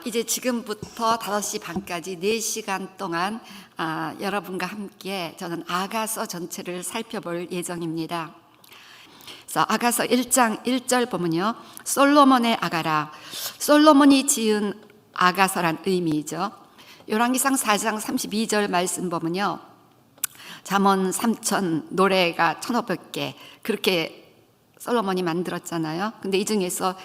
이제 지금부터 5시 반까지 4시간 동안 여러분과 함께 저는 아가서 전체를 살펴볼 예정입니다. 그래서 아가서 1장 1절 보면요, 솔로몬의 아가라, 솔로몬이 지은 아가서란 의미이죠. 열왕기상 4장 32절 말씀 보면요, 잠언 3천, 노래가 1,500개 그렇게 솔로몬이 만들었잖아요. 근데 이 중에서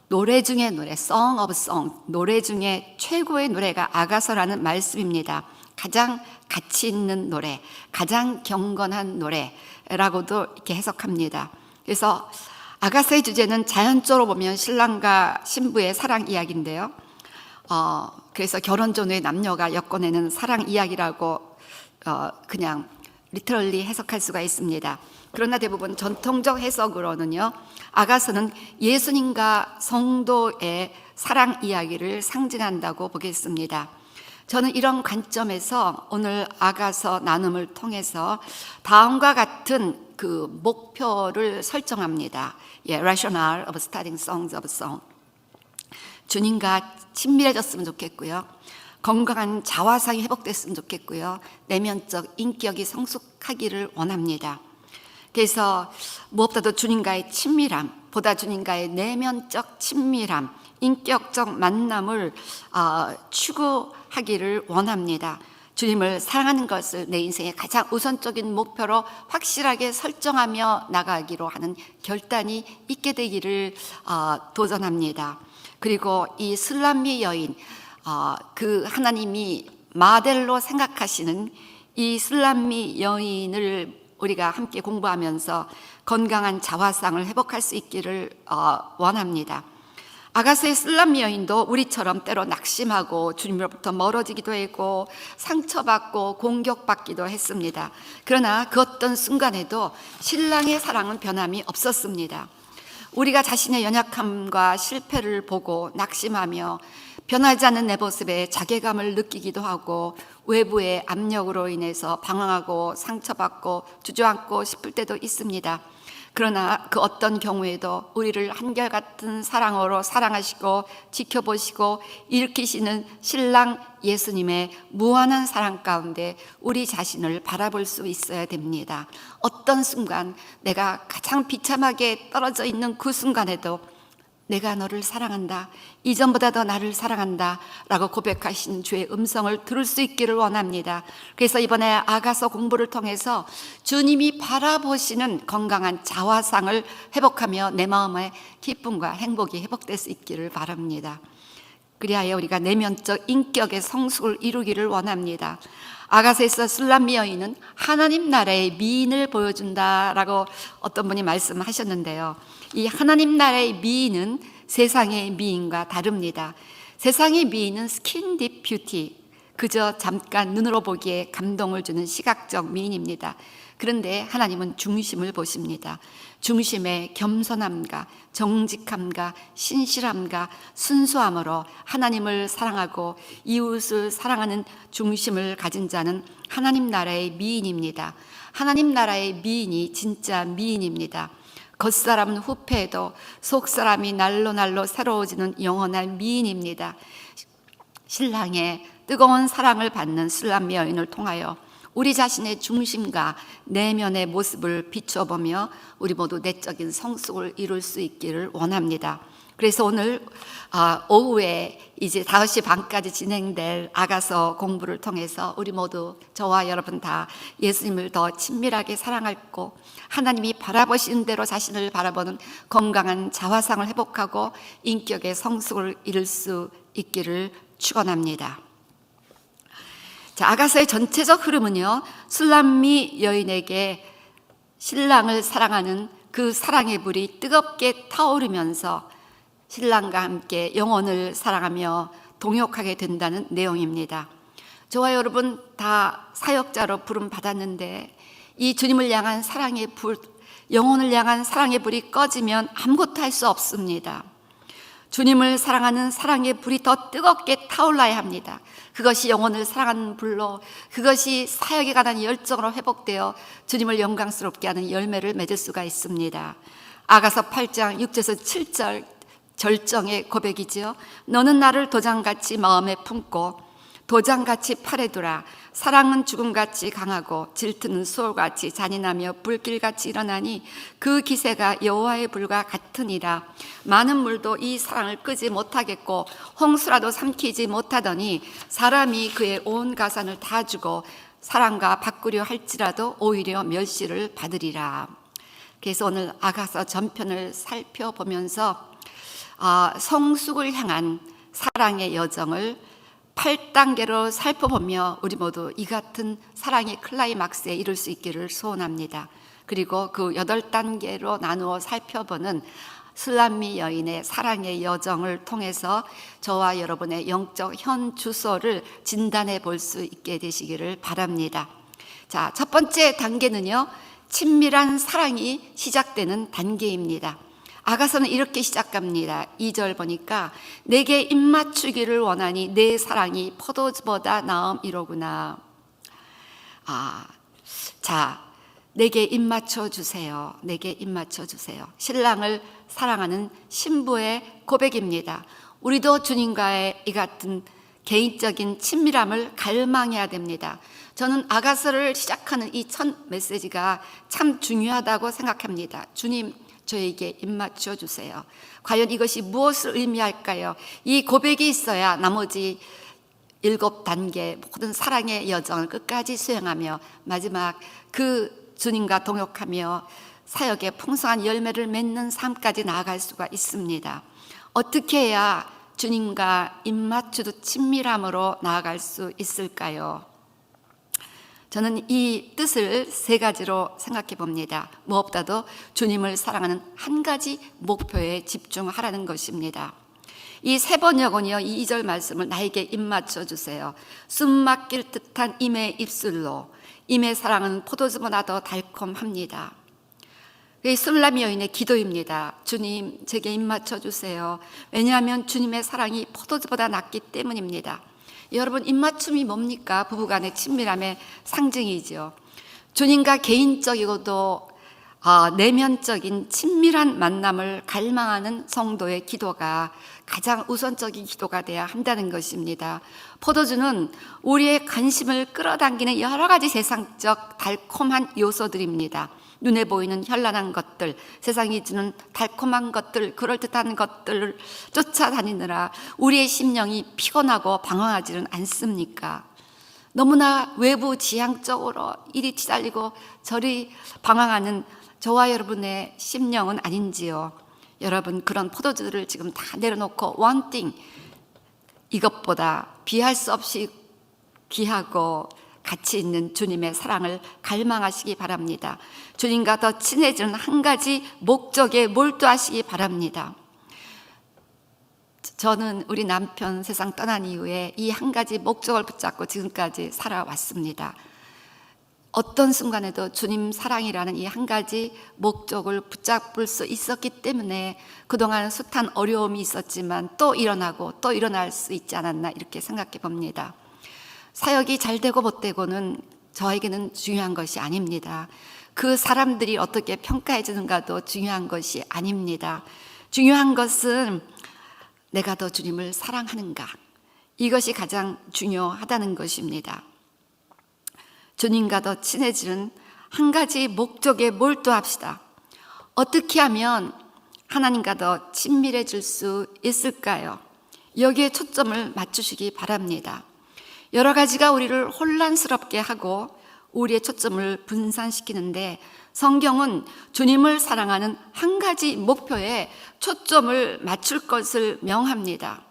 노래 중에 노래, Song of Song, 노래 중에 최고의 노래가 아가서라는 말씀입니다. 가장 가치 있는 노래, 가장 경건한 노래라고도 이렇게 해석합니다. 그래서 아가서의 주제는 자연적으로 보면 신랑과 신부의 사랑 이야기인데요. 그래서 결혼 전후의 남녀가 엮어내는 사랑 이야기라고 그냥 리터럴리 해석할 수가 있습니다. 그러나 대부분 전통적 해석으로는요, 아가서는 예수님과 성도의 사랑 이야기를 상징한다고 보겠습니다. 저는 이런 관점에서 오늘 아가서 나눔을 통해서 다음과 같은 그 목표를 설정합니다. Rationale of Studying Songs of Song. 주님과 친밀해졌으면 좋겠고요, 건강한 자화상이 회복됐으면 좋겠고요, 내면적 인격이 성숙하기를 원합니다. 그래서 무엇보다도 주님과의 친밀함, 보다 주님과의 내면적 친밀함, 인격적 만남을 추구하기를 원합니다. 주님을 사랑하는 것을 내 인생의 가장 우선적인 목표로 확실하게 설정하며 나가기로 하는 결단이 있게 되기를 도전합니다. 그리고 이 술람미 여인, 그 하나님이 모델로 생각하시는 이 술람미 여인을 우리가 함께 공부하면서 건강한 자화상을 회복할 수 있기를 원합니다. 아가서의 술람미 여인도 우리처럼 때로 낙심하고 주님으로부터 멀어지기도 했고 상처받고 공격받기도 했습니다. 그러나 그 어떤 순간에도 신랑의 사랑은 변함이 없었습니다. 우리가 자신의 연약함과 실패를 보고 낙심하며 변하지 않는 내 모습에 자괴감을 느끼기도 하고 외부의 압력으로 인해서 방황하고 상처받고 주저앉고 싶을 때도 있습니다. 그러나 그 어떤 경우에도 우리를 한결같은 사랑으로 사랑하시고 지켜보시고 일으키시는 신랑 예수님의 무한한 사랑 가운데 우리 자신을 바라볼 수 있어야 됩니다. 어떤 순간 내가 가장 비참하게 떨어져 있는 그 순간에도 내가 너를 사랑한다, 이전보다 더 나를 사랑한다 라고 고백하신 주의 음성을 들을 수 있기를 원합니다. 그래서 이번에 아가서 공부를 통해서 주님이 바라보시는 건강한 자화상을 회복하며 내 마음의 기쁨과 행복이 회복될 수 있기를 바랍니다. 그리하여 우리가 내면적 인격의 성숙을 이루기를 원합니다. 아가서에서 술람미 여인은 하나님 나라의 미인을 보여준다라고 어떤 분이 말씀하셨는데요, 이 하나님 나라의 미인은 세상의 미인과 다릅니다. 세상의 미인은 스킨 딥 뷰티, 그저 잠깐 눈으로 보기에 감동을 주는 시각적 미인입니다. 그런데 하나님은 중심을 보십니다. 중심의 겸손함과 정직함과 신실함과 순수함으로 하나님을 사랑하고 이웃을 사랑하는 중심을 가진 자는 하나님 나라의 미인입니다. 하나님 나라의 미인이 진짜 미인입니다. 겉사람은 후패해도 속사람이 날로 새로워지는 영원한 미인입니다. 신랑의 뜨거운 사랑을 받는 술람미 여인을 통하여 우리 자신의 중심과 내면의 모습을 비춰보며 우리 모두 내적인 성숙을 이룰 수 있기를 원합니다. 그래서 오늘 오후에 이제 5시 반까지 진행될 아가서 공부를 통해서 우리 모두, 저와 여러분 다 예수님을 더 친밀하게 사랑하고 하나님이 바라보시는 대로 자신을 바라보는 건강한 자화상을 회복하고 인격의 성숙을 이룰 수 있기를 축원합니다. 자, 아가서의 전체적 흐름은요, 술람미 여인에게 신랑을 사랑하는 그 사랑의 불이 뜨겁게 타오르면서 신랑과 함께 영혼을 사랑하며 동역하게 된다는 내용입니다. 저와 여러분 다 사역자로 부름 받았는데 이 주님을 향한 사랑의 불, 영혼을 향한 사랑의 불이 꺼지면 아무것도 할 수 없습니다. 주님을 사랑하는 사랑의 불이 더 뜨겁게 타올라야 합니다. 그것이 영혼을 사랑하는 불로, 그것이 사역에 관한 열정으로 회복되어 주님을 영광스럽게 하는 열매를 맺을 수가 있습니다. 아가서 8장 6절에서 7절 절정의 고백이지요. 너는 나를 도장같이 마음에 품고 도장같이 팔에 두라. 사랑은 죽음같이 강하고 질투는 수월같이 잔인하며 불길같이 일어나니 그 기세가 여호와의 불과 같으니라. 많은 물도 이 사랑을 끄지 못하겠고 홍수라도 삼키지 못하더니 사람이 그의 온 가산을 다 주고 사랑과 바꾸려 할지라도 오히려 멸시를 받으리라. 그래서 오늘 아가서 전편을 살펴보면서 성숙을 향한 사랑의 여정을 8단계로 살펴보며 우리 모두 이 같은 사랑의 클라이막스에 이룰 수 있기를 소원합니다. 그리고 그 8단계로 나누어 살펴보는 술람미 여인의 사랑의 여정을 통해서 저와 여러분의 영적 현 주소를 진단해 볼 수 있게 되시기를 바랍니다. 자, 첫 번째 단계는요, 친밀한 사랑이 시작되는 단계입니다. 아가서는 이렇게 시작합니다. 2절 보니까 내게 입맞추기를 원하니 내 사랑이 포도주보다 나음이로구나. 자, 내게 입맞춰 주세요. 내게 입맞춰 주세요. 신랑을 사랑하는 신부의 고백입니다. 우리도 주님과의 이 같은 개인적인 친밀함을 갈망해야 됩니다. 저는 아가서를 시작하는 이 첫 메시지가 참 중요하다고 생각합니다. 주님, 저에게 입맞춰 주세요. 과연 이것이 무엇을 의미할까요? 이 고백이 있어야 나머지 7단계 모든 사랑의 여정을 끝까지 수행하며 마지막 그 주님과 동역하며 사역의 풍성한 열매를 맺는 삶까지 나아갈 수가 있습니다. 어떻게 해야 주님과 입맞추듯 친밀함으로 나아갈 수 있을까요? 저는 이 뜻을 3가지로 생각해 봅니다. 무엇보다도 주님을 사랑하는 한 가지 목표에 집중하라는 것입니다. 이 세 번역은요, 이 2절 말씀을 나에게 입맞춰 주세요. 숨 막힐 듯한 임의 입술로, 임의 사랑은 포도주보다 더 달콤합니다. 이 술람미 여인의 기도입니다. 주님, 제게 입맞춰 주세요. 왜냐하면 주님의 사랑이 포도주보다 낫기 때문입니다. 여러분, 입맞춤이 뭡니까? 부부간의 친밀함의 상징이죠. 주님과 개인적이고도 내면적인 친밀한 만남을 갈망하는 성도의 기도가 가장 우선적인 기도가 되어야 한다는 것입니다. 포도주는 우리의 관심을 끌어당기는 여러 가지 세상적 달콤한 요소들입니다. 눈에 보이는 현란한 것들, 세상이 주는 달콤한 것들, 그럴듯한 것들을 쫓아다니느라 우리의 심령이 피곤하고 방황하지는 않습니까? 너무나 외부 지향적으로 이리 치달리고 저리 방황하는 저와 여러분의 심령은 아닌지요? 여러분, 그런 포도주를 지금 다 내려놓고 one thing, 이것보다 비할 수 없이 귀하고 가치 있는 주님의 사랑을 갈망하시기 바랍니다. 주님과 더 친해지는 한 가지 목적에 몰두하시기 바랍니다. 저는 우리 남편 세상 떠난 이후에 이 한 가지 목적을 붙잡고 지금까지 살아왔습니다. 어떤 순간에도 주님 사랑이라는 이 한 가지 목적을 붙잡을 수 있었기 때문에 그동안 숱한 어려움이 있었지만 또 일어나고 또 일어날 수 있지 않았나 이렇게 생각해 봅니다. 사역이 잘 되고 못 되고는 저에게는 중요한 것이 아닙니다. 그 사람들이 어떻게 평가해 주는가도 중요한 것이 아닙니다. 중요한 것은 내가 더 주님을 사랑하는가, 이것이 가장 중요하다는 것입니다. 주님과 더 친해지는 한 가지 목적에 몰두합시다. 어떻게 하면 하나님과 더 친밀해질 수 있을까요? 여기에 초점을 맞추시기 바랍니다. 여러 가지가 우리를 혼란스럽게 하고 우리의 초점을 분산시키는데 성경은 주님을 사랑하는 한 가지 목표에 초점을 맞출 것을 명합니다.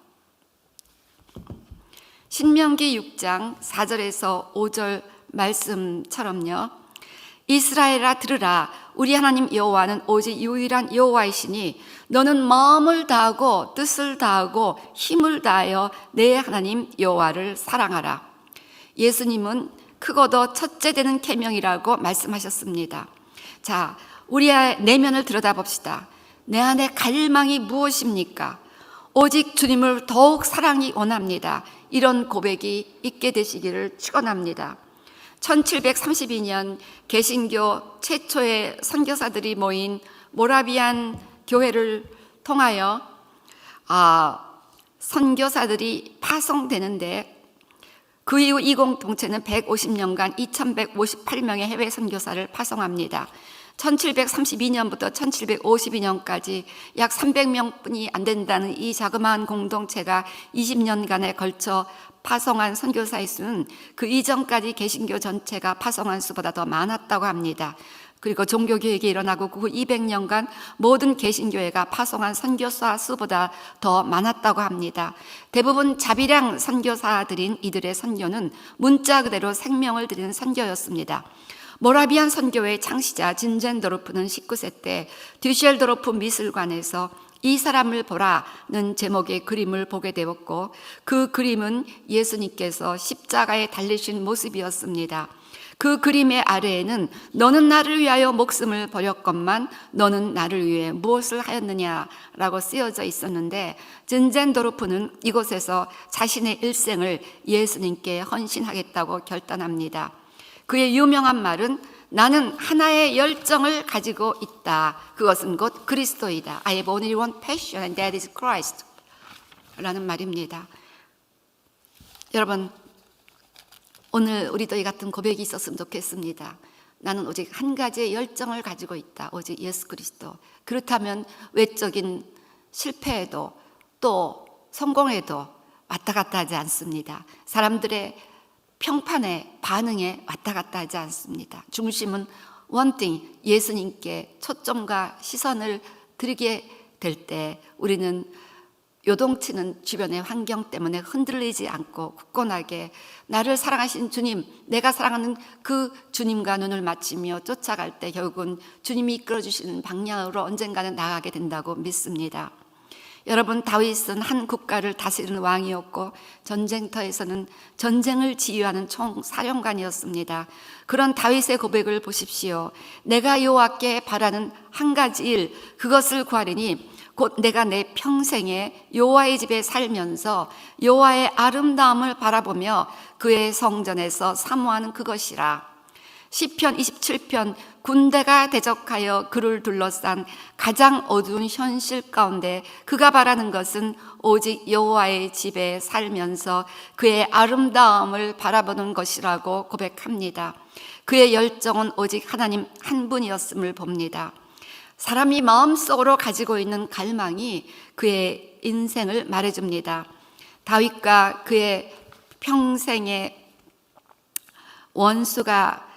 신명기 6장 4절에서 5절 말씀처럼요. 이스라엘아 들으라, 우리 하나님 여호와는 오직 유일한 여호와이시니 너는 마음을 다하고 뜻을 다하고 힘을 다하여 내 하나님 여호와를 사랑하라. 예수님은 크고도 첫째 되는 계명이라고 말씀하셨습니다. 자, 우리의 내면을 들여다봅시다. 내 안에 갈망이 무엇입니까? 오직 주님을 더욱 사랑이 원합니다. 이런 고백이 있게 되시기를 축원합니다. 1732년 개신교 최초의 선교사들이 모인 모라비안 교회를 통하여 선교사들이 파송되는데 그 이후 이 공동체는 150년간 2158명의 해외 선교사를 파송합니다. 1732년부터 1752년까지 약 300명뿐이 안 된다는 이 자그마한 공동체가 20년간에 걸쳐 파송한 선교사의 수는 그 이전까지 개신교 전체가 파송한 수보다 더 많았다고 합니다. 그리고 종교개혁이 일어나고 그 후 200년간 모든 개신교회가 파송한 선교사 수보다 더 많았다고 합니다. 대부분 자비량 선교사들인 이들의 선교는 문자 그대로 생명을 드리는 선교였습니다. 모라비안 선교회의 창시자 진젠도르프는 19세 때 듀셀도르프 미술관에서 이 사람을 보라는 제목의 그림을 보게 되었고, 그 그림은 예수님께서 십자가에 달리신 모습이었습니다. 그 그림의 아래에는 너는 나를 위하여 목숨을 버렸건만 너는 나를 위해 무엇을 하였느냐라고 쓰여져 있었는데, 진젠도르프는 이곳에서 자신의 일생을 예수님께 헌신하겠다고 결단합니다. 그의 유명한 말은 나는 하나의 열정을 가지고 있다. 그것은 곧 그리스도이다. I have only one passion and that is Christ. 라는 말입니다. 여러분, 오늘 우리도 이 같은 고백이 있었으면 좋겠습니다. 나는 오직 한 가지의 열정을 가지고 있다. 오직 예수 그리스도. 그렇다면 외적인 실패에도 또 성공에도 왔다 갔다 하지 않습니다. 사람들의 평판에 반응에 왔다 갔다 하지 않습니다. 중심은 one thing, 예수님께 초점과 시선을 드리게 될 때 우리는 요동치는 주변의 환경 때문에 흔들리지 않고 굳건하게 나를 사랑하신 주님, 내가 사랑하는 그 주님과 눈을 맞추며 쫓아갈 때 결국은 주님이 이끌어주시는 방향으로 언젠가는 나아가게 된다고 믿습니다. 여러분, 다윗은 한 국가를 다스리는 왕이었고 전쟁터에서는 전쟁을 지휘하는 총사령관이었습니다. 그런 다윗의 고백을 보십시오. 내가 여호와께 바라는 한 가지 일, 그것을 구하리니 곧 내가 내 평생에 여호와의 집에 살면서 여호와의 아름다움을 바라보며 그의 성전에서 사모하는 그것이라. 시편 27편, 군대가 대적하여 그를 둘러싼 가장 어두운 현실 가운데 그가 바라는 것은 오직 여호와의 집에 살면서 그의 아름다움을 바라보는 것이라고 고백합니다. 그의 열정은 오직 하나님 한 분이었음을 봅니다. 사람이 마음속으로 가지고 있는 갈망이 그의 인생을 말해줍니다. 다윗과 그의 평생의 원수가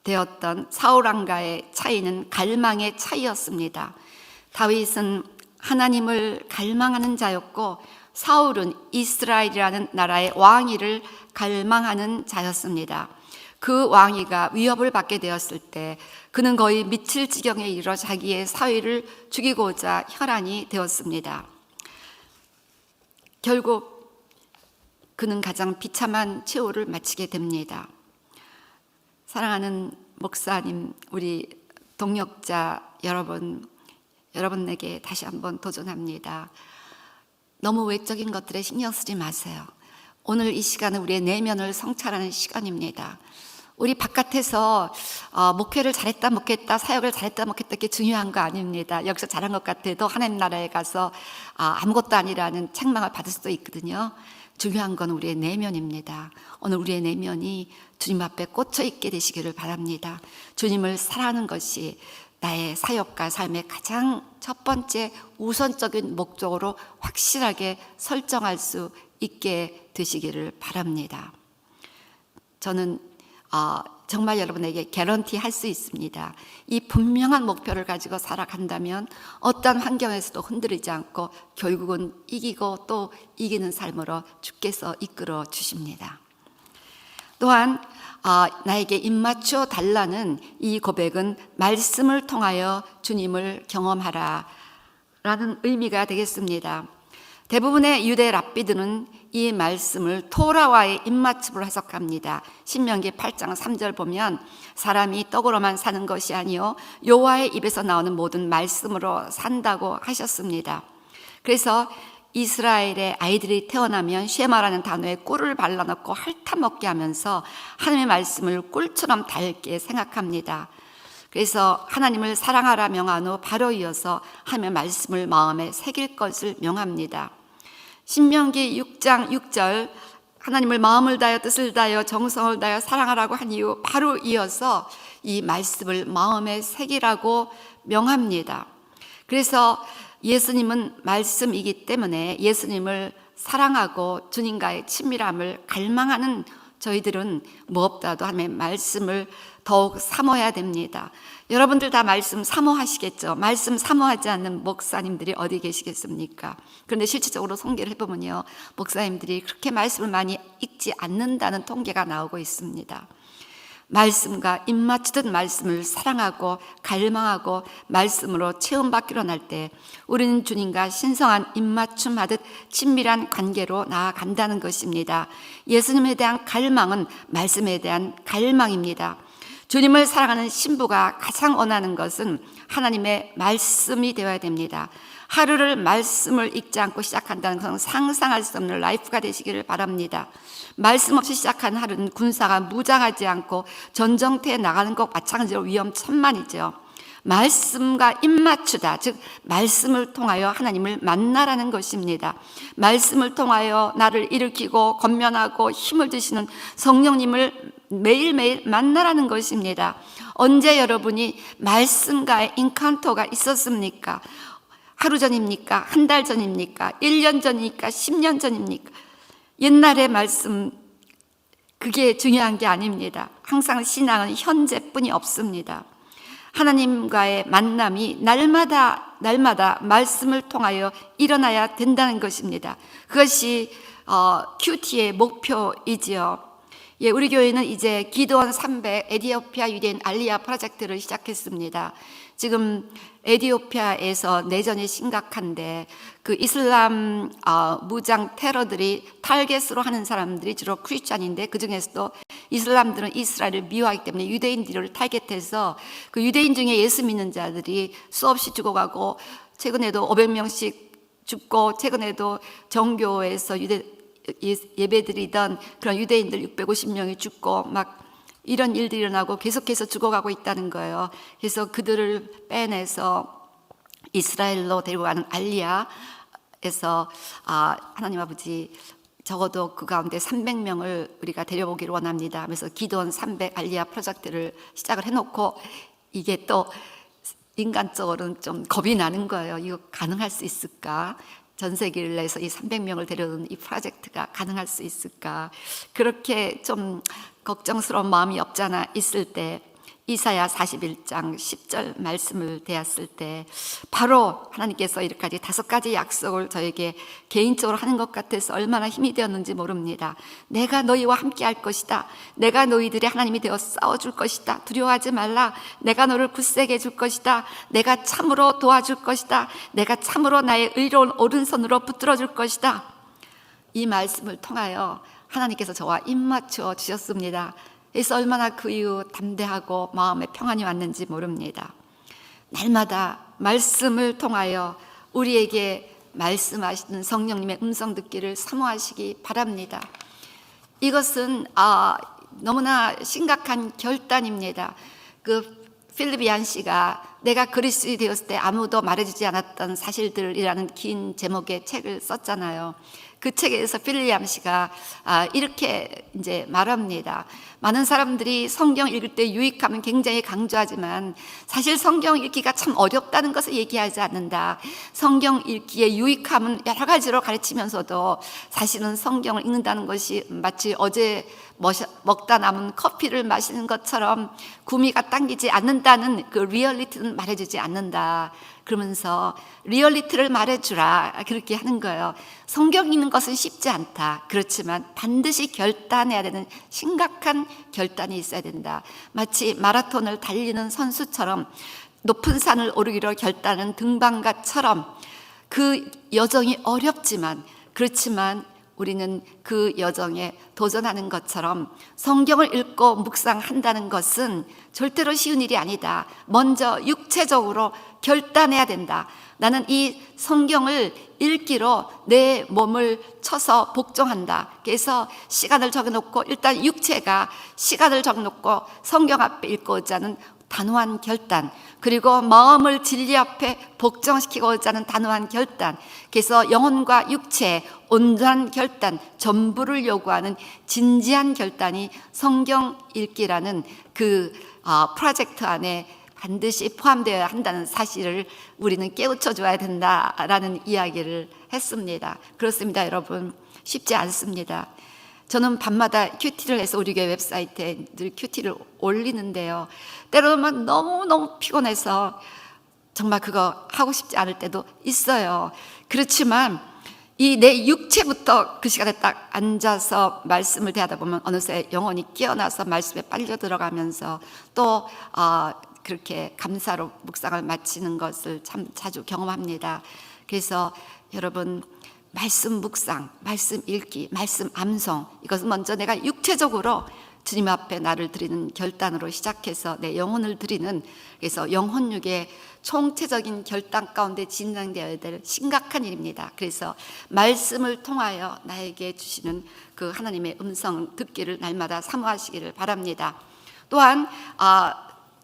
되었던 사울왕과의 차이는 갈망의 차이였습니다. 다윗은 하나님을 갈망하는 자였고 사울은 이스라엘이라는 나라의 왕위를 갈망하는 자였습니다. 그 왕위가 위협을 받게 되었을 때 그는 거의 미칠 지경에 이르러 자기의 사위를 죽이고자 혈안이 되었습니다. 결국 그는 가장 비참한 최후를 마치게 됩니다. 사랑하는 목사님, 우리 동역자 여러분에게 다시 한번 도전합니다. 너무 외적인 것들에 신경 쓰지 마세요. 오늘 이 시간은 우리의 내면을 성찰하는 시간입니다. 우리 바깥에서 목회를 잘했다 못했다, 사역을 잘했다 못했다, 게 중요한 거 아닙니다. 여기서 잘한 것 같아도 하나님 나라에 가서 아무것도 아니라는 책망을 받을 수도 있거든요. 중요한 건 우리의 내면입니다. 오늘 우리의 내면이 주님 앞에 꽂혀 있게 되시기를 바랍니다. 주님을 사랑하는 것이 나의 사역과 삶의 가장 첫 번째 우선적인 목적으로 확실하게 설정할 수 있게 되시기를 바랍니다. 저는 정말 여러분에게 개런티 할 수 있습니다. 이 분명한 목표를 가지고 살아간다면 어떤 환경에서도 흔들리지 않고 결국은 이기고 또 이기는 삶으로 주께서 이끌어 주십니다. 또한 나에게 입맞춰 달라는 이 고백은 말씀을 통하여 주님을 경험하라 라는 의미가 되겠습니다. 대부분의 유대 랍비들은 이 말씀을 토라와의 입맞춤으로 해석합니다. 신명기 8장 3절 보면 사람이 떡으로만 사는 것이 아니요 여호와의 입에서 나오는 모든 말씀으로 산다고 하셨습니다. 그래서 이스라엘의 아이들이 태어나면 쉐마라는 단어에 꿀을 발라넣고 핥아먹게 하면서 하나님의 말씀을 꿀처럼 달게 생각합니다. 그래서 하나님을 사랑하라 명한 후 바로 이어서 하나님의 말씀을 마음에 새길 것을 명합니다. 신명기 6장 6절 하나님을 마음을 다하여 뜻을 다하여 정성을 다하여 사랑하라고 한 이후 바로 이어서 이 말씀을 마음에 새기라고 명합니다. 그래서 예수님은 말씀이기 때문에 예수님을 사랑하고 주님과의 친밀함을 갈망하는 저희들은 무엇보다도 하나님의 말씀을 더욱 사모해야 됩니다. 여러분들 다 말씀 사모하시겠죠? 말씀 사모하지 않는 목사님들이 어디 계시겠습니까? 그런데 실질적으로 통계를 해보면요, 목사님들이 그렇게 말씀을 많이 읽지 않는다는 통계가 나오고 있습니다. 말씀과 입맞추듯 말씀을 사랑하고 갈망하고 말씀으로 체험받기로 날 때 우리는 주님과 신성한 입맞춤하듯 친밀한 관계로 나아간다는 것입니다. 예수님에 대한 갈망은 말씀에 대한 갈망입니다. 주님을 사랑하는 신부가 가장 원하는 것은 하나님의 말씀이 되어야 됩니다. 하루를 말씀을 읽지 않고 시작한다는 것은 상상할 수 없는 라이프가 되시기를 바랍니다. 말씀 없이 시작한 하루는 군사가 무장하지 않고 전쟁터에 나가는 것 마찬가지로 위험천만이죠. 말씀과 입맞추다, 즉 말씀을 통하여 하나님을 만나라는 것입니다. 말씀을 통하여 나를 일으키고 권면하고 힘을 주시는 성령님을 매일매일 만나라는 것입니다. 언제 여러분이 말씀과의 인카운터가 있었습니까? 하루 전입니까? 한 달 전입니까? 1년 전입니까? 10년 전입니까? 옛날의 말씀, 그게 중요한 게 아닙니다. 항상 신앙은 현재뿐이 없습니다. 하나님과의 만남이 날마다 말씀을 통하여 일어나야 된다는 것입니다. 그것이 큐티의 목표이지요. 예, 우리 교회는 이제 기도원 300 에티오피아 유대인 알리아 프로젝트를 시작했습니다. 지금 에티오피아에서 내전이 심각한데 그 이슬람 무장 테러들이 타겟으로 하는 사람들이 주로 크리스찬인데 그 중에서도 이슬람들은 이스라엘을 미워하기 때문에 유대인들을 타겟해서 그 유대인 중에 예수 믿는 자들이 수없이 죽어가고 최근에도 500명씩 죽고 최근에도 정교에서 예배드리던 그런 유대인들 650명이 죽고 막 이런 일들이 일어나고 계속해서 죽어가고 있다는 거예요. 그래서 그들을 빼내서 이스라엘로 데리고 가는 알리아에서 하나님 아버지 적어도 그 가운데 300명을 우리가 데려오기를 원합니다 하면서 기도원 300 알리아 프로젝트를 시작을 해놓고 이게 또 인간적으로는 좀 겁이 나는 거예요. 이거 가능할 수 있을까? 전 세계를 내서 이 300명을 데려오는 이 프로젝트가 가능할 수 있을까? 그렇게 좀 걱정스러운 마음이 없잖아 있을 때 이사야 41장 10절 말씀을 대했을 때 바로 하나님께서 이렇게까지 5가지 약속을 저에게 개인적으로 하는 것 같아서 얼마나 힘이 되었는지 모릅니다. 내가 너희와 함께 할 것이다. 내가 너희들의 하나님이 되어 싸워줄 것이다. 두려워하지 말라. 내가 너를 굳세게 해줄 것이다. 내가 참으로 도와줄 것이다. 내가 참으로 나의 의로운 오른손으로 붙들어줄 것이다. 이 말씀을 통하여 하나님께서 저와 입맞추어 주셨습니다. 그래서 얼마나 그 이후 담대하고 마음에 평안이 왔는지 모릅니다. 날마다 말씀을 통하여 우리에게 말씀하시는 성령님의 음성 듣기를 사모하시기 바랍니다. 이것은 너무나 심각한 결단입니다. 그 필립 얀 씨가 내가 그리스도인이 되었을 때 아무도 말해주지 않았던 사실들이라는 긴 제목의 책을 썼잖아요. 그 책에서 필립 얀 씨가 이렇게 이제 말합니다. 많은 사람들이 성경 읽을 때 유익함은 굉장히 강조하지만 사실 성경 읽기가 참 어렵다는 것을 얘기하지 않는다. 성경 읽기의 유익함은 여러 가지로 가르치면서도 사실은 성경을 읽는다는 것이 마치 어제 먹다 남은 커피를 마시는 것처럼 구미가 당기지 않는다는 그 리얼리티는 말해주지 않는다. 그러면서 리얼리티를 말해주라 그렇게 하는 거예요. 성경 읽는 것은 쉽지 않다. 그렇지만 반드시 결단해야 되는 심각한 결단이 있어야 된다. 마치 마라톤을 달리는 선수처럼 높은 산을 오르기로 결단하는 등반가처럼 그 여정이 어렵지만 그렇지만 우리는 그 여정에 도전하는 것처럼 성경을 읽고 묵상한다는 것은 절대로 쉬운 일이 아니다. 먼저 육체적으로 결단해야 된다. 나는 이 성경을 읽기로 내 몸을 쳐서 복종한다. 그래서 시간을 정해놓고 일단 육체가 시간을 정해놓고 성경 앞에 읽고자 하는 단호한 결단, 그리고 마음을 진리 앞에 복종시키고자 하는 단호한 결단, 그래서 영혼과 육체 온전한 결단, 전부를 요구하는 진지한 결단이 성경 읽기라는 그 프로젝트 안에 반드시 포함되어야 한다는 사실을 우리는 깨우쳐 줘야 된다라는 이야기를 했습니다. 그렇습니다, 여러분. 쉽지 않습니다. 저는 밤마다 큐티를 해서 우리 교회 웹사이트에 늘 큐티를 올리는데요. 때로는 너무너무 피곤해서 정말 그거 하고 싶지 않을 때도 있어요. 그렇지만 이 내 육체부터 그 시간에 딱 앉아서 말씀을 대하다 보면 어느새 영혼이 깨어나서 말씀에 빨려 들어가면서 또 그렇게 감사로 묵상을 마치는 것을 참 자주 경험합니다. 그래서 여러분, 말씀 묵상, 말씀 읽기, 말씀 암송, 이것은 먼저 내가 육체적으로 주님 앞에 나를 드리는 결단으로 시작해서 내 영혼을 드리는, 그래서 영혼육의 총체적인 결단 가운데 진행되어야 될 심각한 일입니다. 그래서 말씀을 통하여 나에게 주시는 그 하나님의 음성 듣기를 날마다 사모하시기를 바랍니다. 또한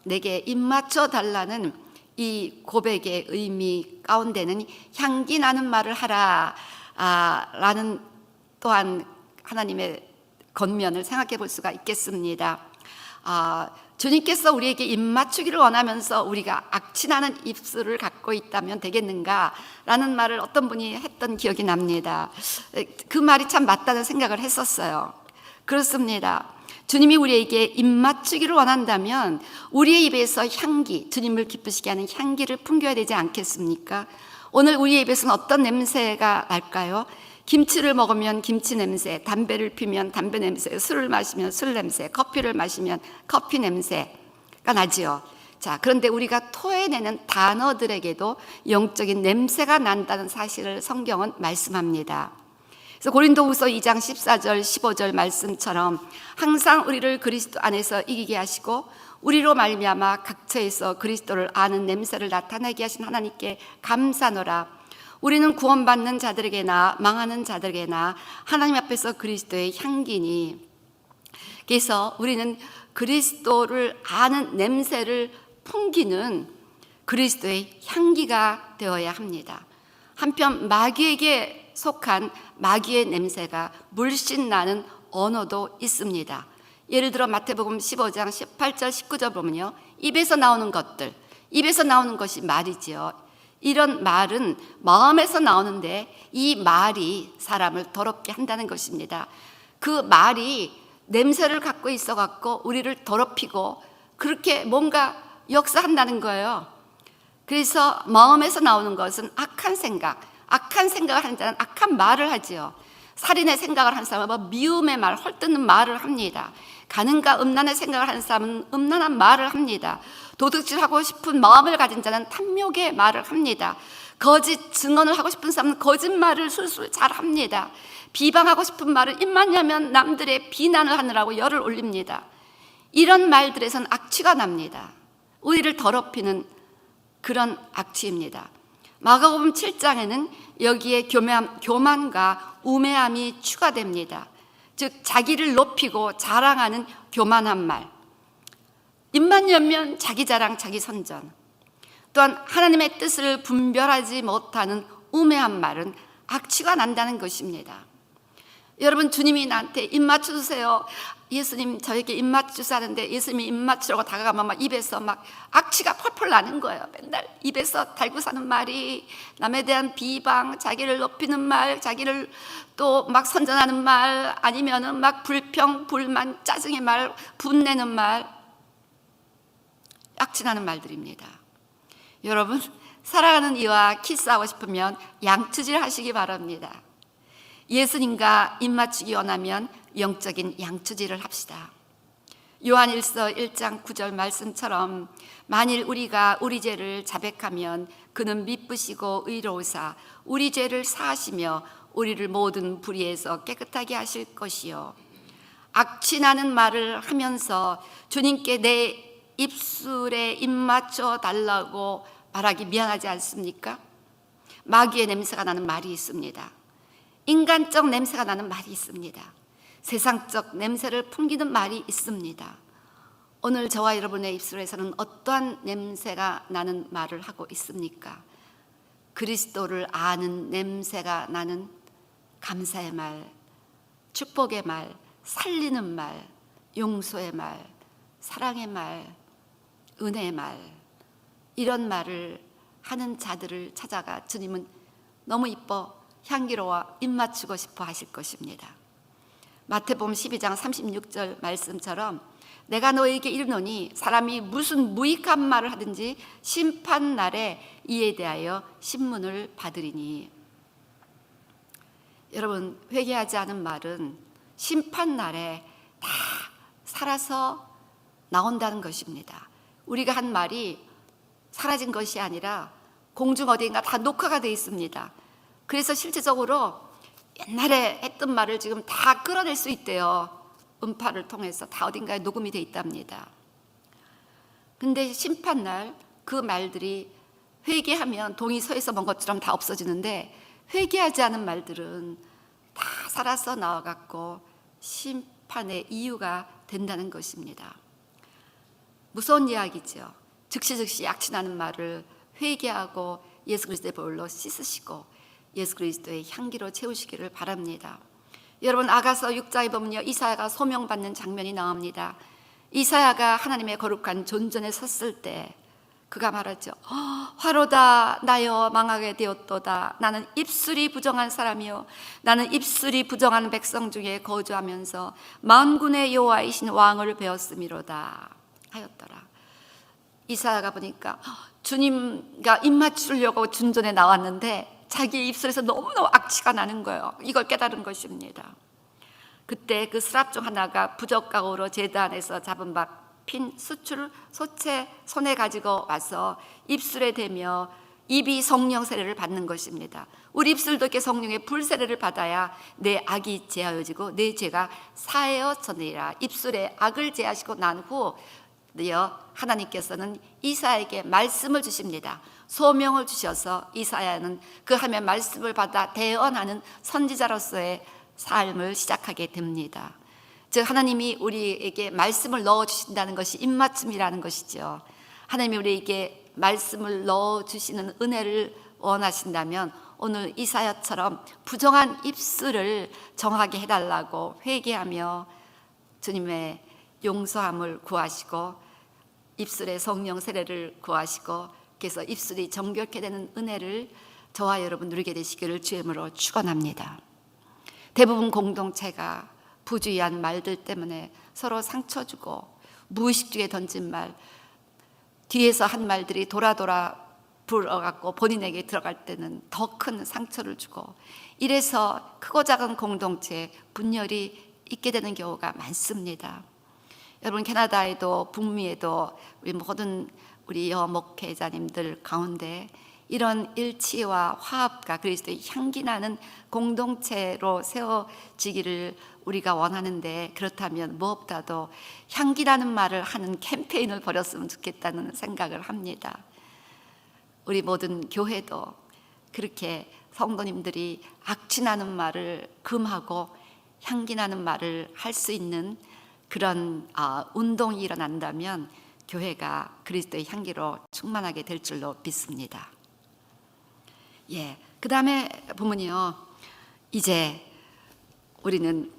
내게 입맞춰 달라는 이 고백의 의미 가운데는 향기 나는 말을 하라 라는 또한 하나님의 권면을 생각해 볼 수가 있겠습니다. 주님께서 우리에게 입맞추기를 원하면서 우리가 악취나는 입술을 갖고 있다면 되겠는가 라는 말을 어떤 분이 했던 기억이 납니다. 그 말이 참 맞다는 생각을 했었어요. 그렇습니다. 주님이 우리에게 입맞추기를 원한다면 우리의 입에서 향기, 주님을 기쁘시게 하는 향기를 풍겨야 되지 않겠습니까? 오늘 우리의 입에서는 어떤 냄새가 날까요? 김치를 먹으면 김치 냄새, 담배를 피면 담배 냄새, 술을 마시면 술 냄새, 커피를 마시면 커피 냄새가 나지요. 자, 그런데 우리가 토해내는 단어들에게도 영적인 냄새가 난다는 사실을 성경은 말씀합니다. 그래서 고린도후서 2장 14절 15절 말씀처럼 항상 우리를 그리스도 안에서 이기게 하시고 우리로 말미암아 각처에서 그리스도를 아는 냄새를 나타내게 하신 하나님께 감사노라. 우리는 구원받는 자들에게나 망하는 자들에게나 하나님 앞에서 그리스도의 향기니. 그래서 우리는 그리스도를 아는 냄새를 풍기는 그리스도의 향기가 되어야 합니다. 한편 마귀에게 속한 마귀의 냄새가 물씬 나는 언어도 있습니다. 예를 들어 마태복음 15장 18절 19절 보면요, 입에서 나오는 것들, 입에서 나오는 것이 말이지요. 이런 말은 마음에서 나오는데 이 말이 사람을 더럽게 한다는 것입니다. 그 말이 냄새를 갖고 있어 갖고 우리를 더럽히고 그렇게 뭔가 역사한다는 거예요. 그래서 마음에서 나오는 것은 악한 생각을 하는 자는 악한 말을 하지요. 살인의 생각을 하는 사람은 미움의 말, 헐뜯는 말을 합니다. 가능과 음란의 생각을 하는 사람은 음란한 말을 합니다. 도둑질하고 싶은 마음을 가진 자는 탐욕의 말을 합니다. 거짓 증언을 하고 싶은 사람은 거짓말을 술술 잘 합니다. 비방하고 싶은 말을 입만 열면 남들의 비난을 하느라고 열을 올립니다. 이런 말들에선 악취가 납니다. 우리를 더럽히는 그런 악취입니다. 마가복음 7장에는 여기에 교만과 우매함이 추가됩니다. 즉 자기를 높이고 자랑하는 교만한 말, 입만 열면 자기 자랑, 자기 선전, 또한 하나님의 뜻을 분별하지 못하는 우매한 말은 악취가 난다는 것입니다. 여러분, 주님이 나한테 입 맞춰주세요, 예수님 저에게 입 맞추자는데 예수님이 입 맞추려고 다가가면 막 입에서 막 악취가 펄펄 나는 거예요. 맨날 입에서 달고 사는 말이 남에 대한 비방, 자기를 높이는 말, 자기를 또 막 선전하는 말, 아니면은 막 불평, 불만, 짜증의 말, 분내는 말, 악취나는 말들입니다. 여러분, 사랑하는 이와 키스하고 싶으면 양치질 하시기 바랍니다. 예수님과 입맞추기 원하면 영적인 양치질을 합시다. 요한일서 1장 9절 말씀처럼 만일 우리가 우리 죄를 자백하면 그는 미쁘시고 의로우사 우리 죄를 사하시며 우리를 모든 불의에서 깨끗하게 하실 것이요. 악취나는 말을 하면서 주님께 내 입술에 입 맞춰 달라고 말하기 미안하지 않습니까? 마귀의 냄새가 나는 말이 있습니다. 인간적 냄새가 나는 말이 있습니다. 세상적 냄새를 풍기는 말이 있습니다. 오늘 저와 여러분의 입술에서는 어떠한 냄새가 나는 말을 하고 있습니까? 그리스도를 아는 냄새가 나는 감사의 말, 축복의 말, 살리는 말, 용서의 말, 사랑의 말, 은혜의 말, 이런 말을 하는 자들을 찾아가 주님은 너무 이뻐 향기로워 입맞추고 싶어 하실 것입니다. 마태복음 12장 36절 말씀처럼 내가 너에게 이르노니 사람이 무슨 무익한 말을 하든지 심판날에 이에 대하여 신문을 받으리니. 여러분, 회개하지 않은 말은 심판날에 다 살아서 나온다는 것입니다. 우리가 한 말이 사라진 것이 아니라 공중 어디인가 다 녹화가 되어 있습니다. 그래서 실제적으로 옛날에 했던 말을 지금 다 끌어낼 수 있대요. 음파를 통해서 다 어딘가에 녹음이 되어 있답니다. 근데 심판날 그 말들이 회개하면 동이 서에서 먼 것처럼 다 없어지는데, 회개하지 않은 말들은 다 살아서 나와갖고 심판의 이유가 된다는 것입니다. 무서운 이야기죠. 즉시 약친하는 말을 회개하고 예수 그리스도의 보혈로 씻으시고 예수 그리스도의 향기로 채우시기를 바랍니다. 여러분, 아가서 6장에 보면요, 이사야가 소명받는 장면이 나옵니다. 이사야가 하나님의 거룩한 존전에 섰을 때 그가 말하죠. 화로다 나여 망하게 되었도다. 나는 입술이 부정한 사람이요, 나는 입술이 부정한 백성 중에 거주하면서 만군의 여호와이신 왕을 배웠음이로다 하였더라. 이사야가 보니까 주님과 입맞추려고 준전에 나왔는데 자기 입술에서 너무너무 악취가 나는 거예요. 이걸 깨달은 것입니다. 그때 그 스랍 중 하나가 부적각으로 제단에서 잡은 바 핀 수출 소채 손에 가지고 와서 입술에 대며 입이 성령 세례를 받는 것입니다. 우리 입술도 이렇게 성령의 불 세례를 받아야 내 악이 제하여지고 내 죄가 사하여지니라. 입술에 악을 제하시고 난 후 하나님께서는 이사야에게 말씀을 주십니다. 소명을 주셔서 이사야는 그 하나님의 말씀을 받아 대언하는 선지자로서의 삶을 시작하게 됩니다. 즉, 하나님이 우리에게 말씀을 넣어주신다는 것이 입맞춤이라는 것이죠. 하나님이 우리에게 말씀을 넣어주시는 은혜를 원하신다면 오늘 이사야처럼 부정한 입술을 정하게 해달라고 회개하며 주님의 용서함을 구하시고 입술에 성령 세례를 구하시고, 그래서 입술이 정결케 되는 은혜를 저와 여러분 누리게 되시기를 주의 이름으로 축원합니다. 대부분 공동체가 부주의한 말들 때문에 서로 상처 주고 무의식중에 던진 말, 뒤에서 한 말들이 돌아 불어갖고 본인에게 들어갈 때는 더 큰 상처를 주고, 이래서 크고 작은 공동체에 분열이 있게 되는 경우가 많습니다. 여러분, 캐나다에도 북미에도 우리 모든 우리 여목회자님들 가운데 이런 일치와 화합과 그리스도의 향기 나는 공동체로 세워지기를 우리가 원하는데, 그렇다면 무엇보다도 향기 나는 말을 하는 캠페인을 벌였으면 좋겠다는 생각을 합니다. 우리 모든 교회도 그렇게 성도님들이 악취 나는 말을 금하고 향기 나는 말을 할 수 있는 그런 운동이 일어난다면 교회가 그리스도의 향기로 충만하게 될 줄로 믿습니다. 그 다음에 보면요, 이제 우리는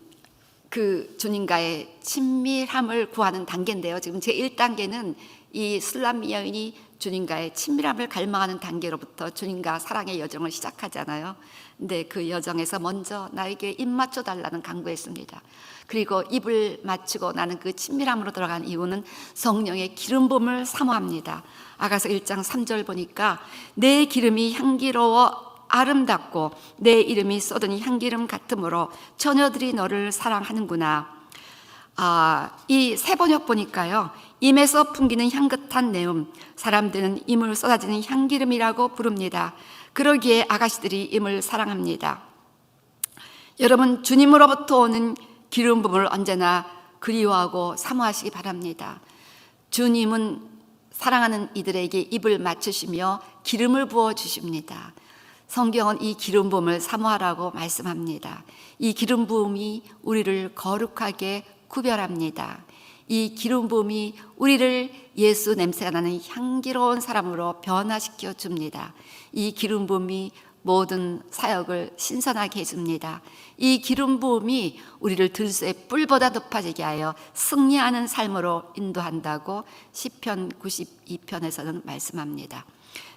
그 주님과의 친밀함을 구하는 단계인데요, 지금 제1단계는 이 술람 여인이 주님과의 친밀함을 갈망하는 단계로부터 주님과 사랑의 여정을 시작하잖아요. 근데 그 여정에서 먼저 나에게 입 맞춰 달라는 간구했습니다. 그리고 입을 맞추고 나는 그 친밀함으로 들어간 이유는 성령의 기름 부음을 사모합니다. 아가서 1장 3절 보니까 내 기름이 향기로워 아름답고 내 이름이 쏟은 향기름 같으므로 처녀들이 너를 사랑하는구나. 이 새 번역 보니까요, 임에서 풍기는 향긋한 내음, 사람들은 임을 쏟아지는 향기름이라고 부릅니다. 그러기에 아가씨들이 임을 사랑합니다. 여러분, 주님으로부터 오는 기름 부음을 언제나 그리워하고 사모하시기 바랍니다. 주님은 사랑하는 이들에게 입을 맞추시며 기름을 부어 주십니다. 성경은 이 기름 부음을 사모하라고 말씀합니다. 이 기름 부음이 우리를 거룩하게 구별합니다. 이 기름 부음이 우리를 예수 냄새가 나는 향기로운 사람으로 변화시켜 줍니다. 이 기름 부음이 모든 사역을 신선하게 해줍니다. 이 기름 부음이 우리를 들소의 뿔보다 높아지게 하여 승리하는 삶으로 인도한다고 시편 92편에서는 말씀합니다.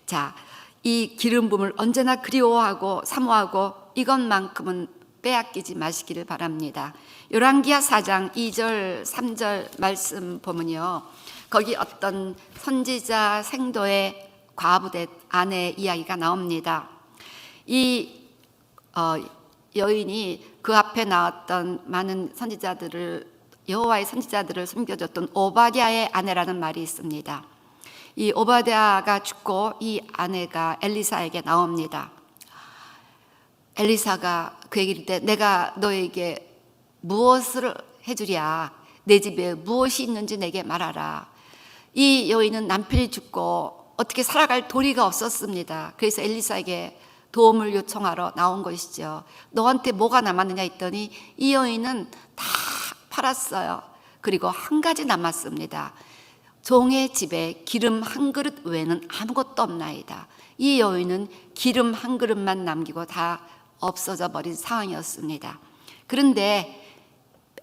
자, 이 기름 부음을 언제나 그리워하고 사모하고 이것만큼은 빼앗기지 마시기를 바랍니다. 열왕기하 4장 2절 3절 말씀 보면요, 거기 어떤 선지자 생도의 과부된 아내 이야기가 나옵니다. 이 여인이 그 앞에 나왔던 많은 선지자들을, 여호와의 선지자들을 섬겨줬던 오바댜의 아내라는 말이 있습니다. 이 오바댜가 죽고 이 아내가 엘리사에게 나옵니다. 엘리사가 그에게 이를 때 내가 너에게 무엇을 해주랴, 내 집에 무엇이 있는지 내게 말하라. 이 여인은 남편이 죽고 어떻게 살아갈 도리가 없었습니다. 그래서 엘리사에게 도움을 요청하러 나온 것이죠. 너한테 뭐가 남았느냐 했더니 이 여인은 다 팔았어요. 그리고 한 가지 남았습니다. 종의 집에 기름 한 그릇 외에는 아무것도 없나이다. 이 여인은 기름 한 그릇만 남기고 다 없어져 버린 상황이었습니다. 그런데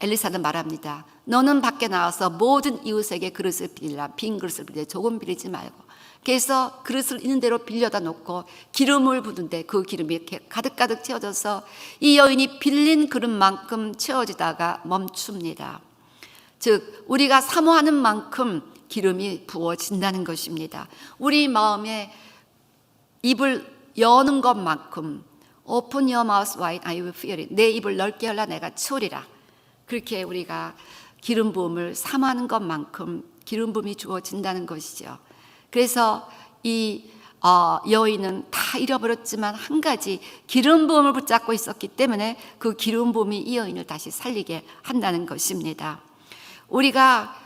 엘리사는 말합니다. 너는 밖에 나와서 모든 이웃에게 그릇을 빌리라. 빈 그릇을 빌려 조금 빌리지 말고. 그래서 그릇을 있는 대로 빌려다 놓고 기름을 부는데 그 기름이 이렇게 가득가득 채워져서 이 여인이 빌린 그릇만큼 채워지다가 멈춥니다. 즉 우리가 사모하는 만큼 기름이 부어진다는 것입니다. 우리 마음에 입을 여는 것만큼 Open your mouth wide, I will fill it. 내 입을 넓게 열라 내가 채우리라. 그렇게 우리가 기름 부음을 사모하는 것만큼 기름 부음이 주어진다는 것이죠. 그래서 이 여인은 다 잃어버렸지만 한 가지 기름 부음을 붙잡고 있었기 때문에 그 기름 부음이 이 여인을 다시 살리게 한다는 것입니다. 우리가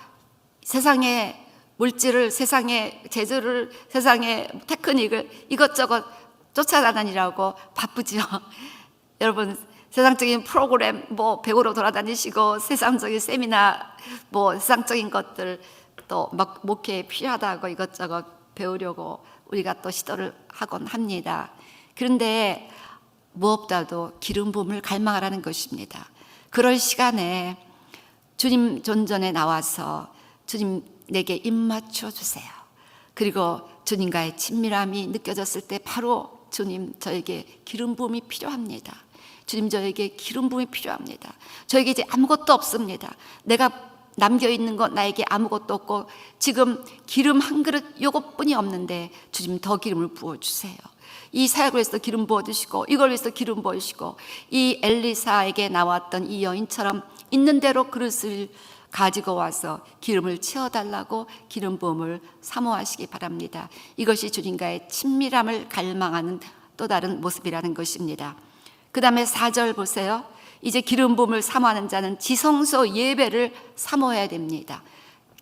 세상의 물질을, 세상의 재주를, 세상의 테크닉을 이것저것 쫓아다니라고 바쁘죠. 여러분 세상적인 프로그램 배우러 돌아다니시고 세상적인 세미나 세상적인 것들 또 막 목회에 필요하다고 이것저것 배우려고 우리가 또 시도를 하곤 합니다. 그런데 무엇보다도 기름 부음을 갈망하라는 것입니다. 그럴 시간에 주님 존전에 나와서 주님 내게 입 맞춰 주세요. 그리고 주님과의 친밀함이 느껴졌을 때 바로 주님 저에게 기름 부음이 필요합니다. 주님 저에게 기름 부음이 필요합니다. 저에게 이제 아무것도 없습니다. 내가 남겨있는 것 나에게 아무것도 없고 지금 기름 한 그릇 요것뿐이 없는데 주님 더 기름을 부어주세요. 이 사역을 위해서 기름 부어주시고 이걸 위해서 기름 부어주시고 이 엘리사에게 나왔던 이 여인처럼 있는 대로 그릇을 가지고 와서 기름을 채워달라고 기름 부음을 사모하시기 바랍니다. 이것이 주님과의 친밀함을 갈망하는 또 다른 모습이라는 것입니다. 그 다음에 4절 보세요. 이제 기름 부음을 사모하는 자는 지성소 예배를 사모해야 됩니다.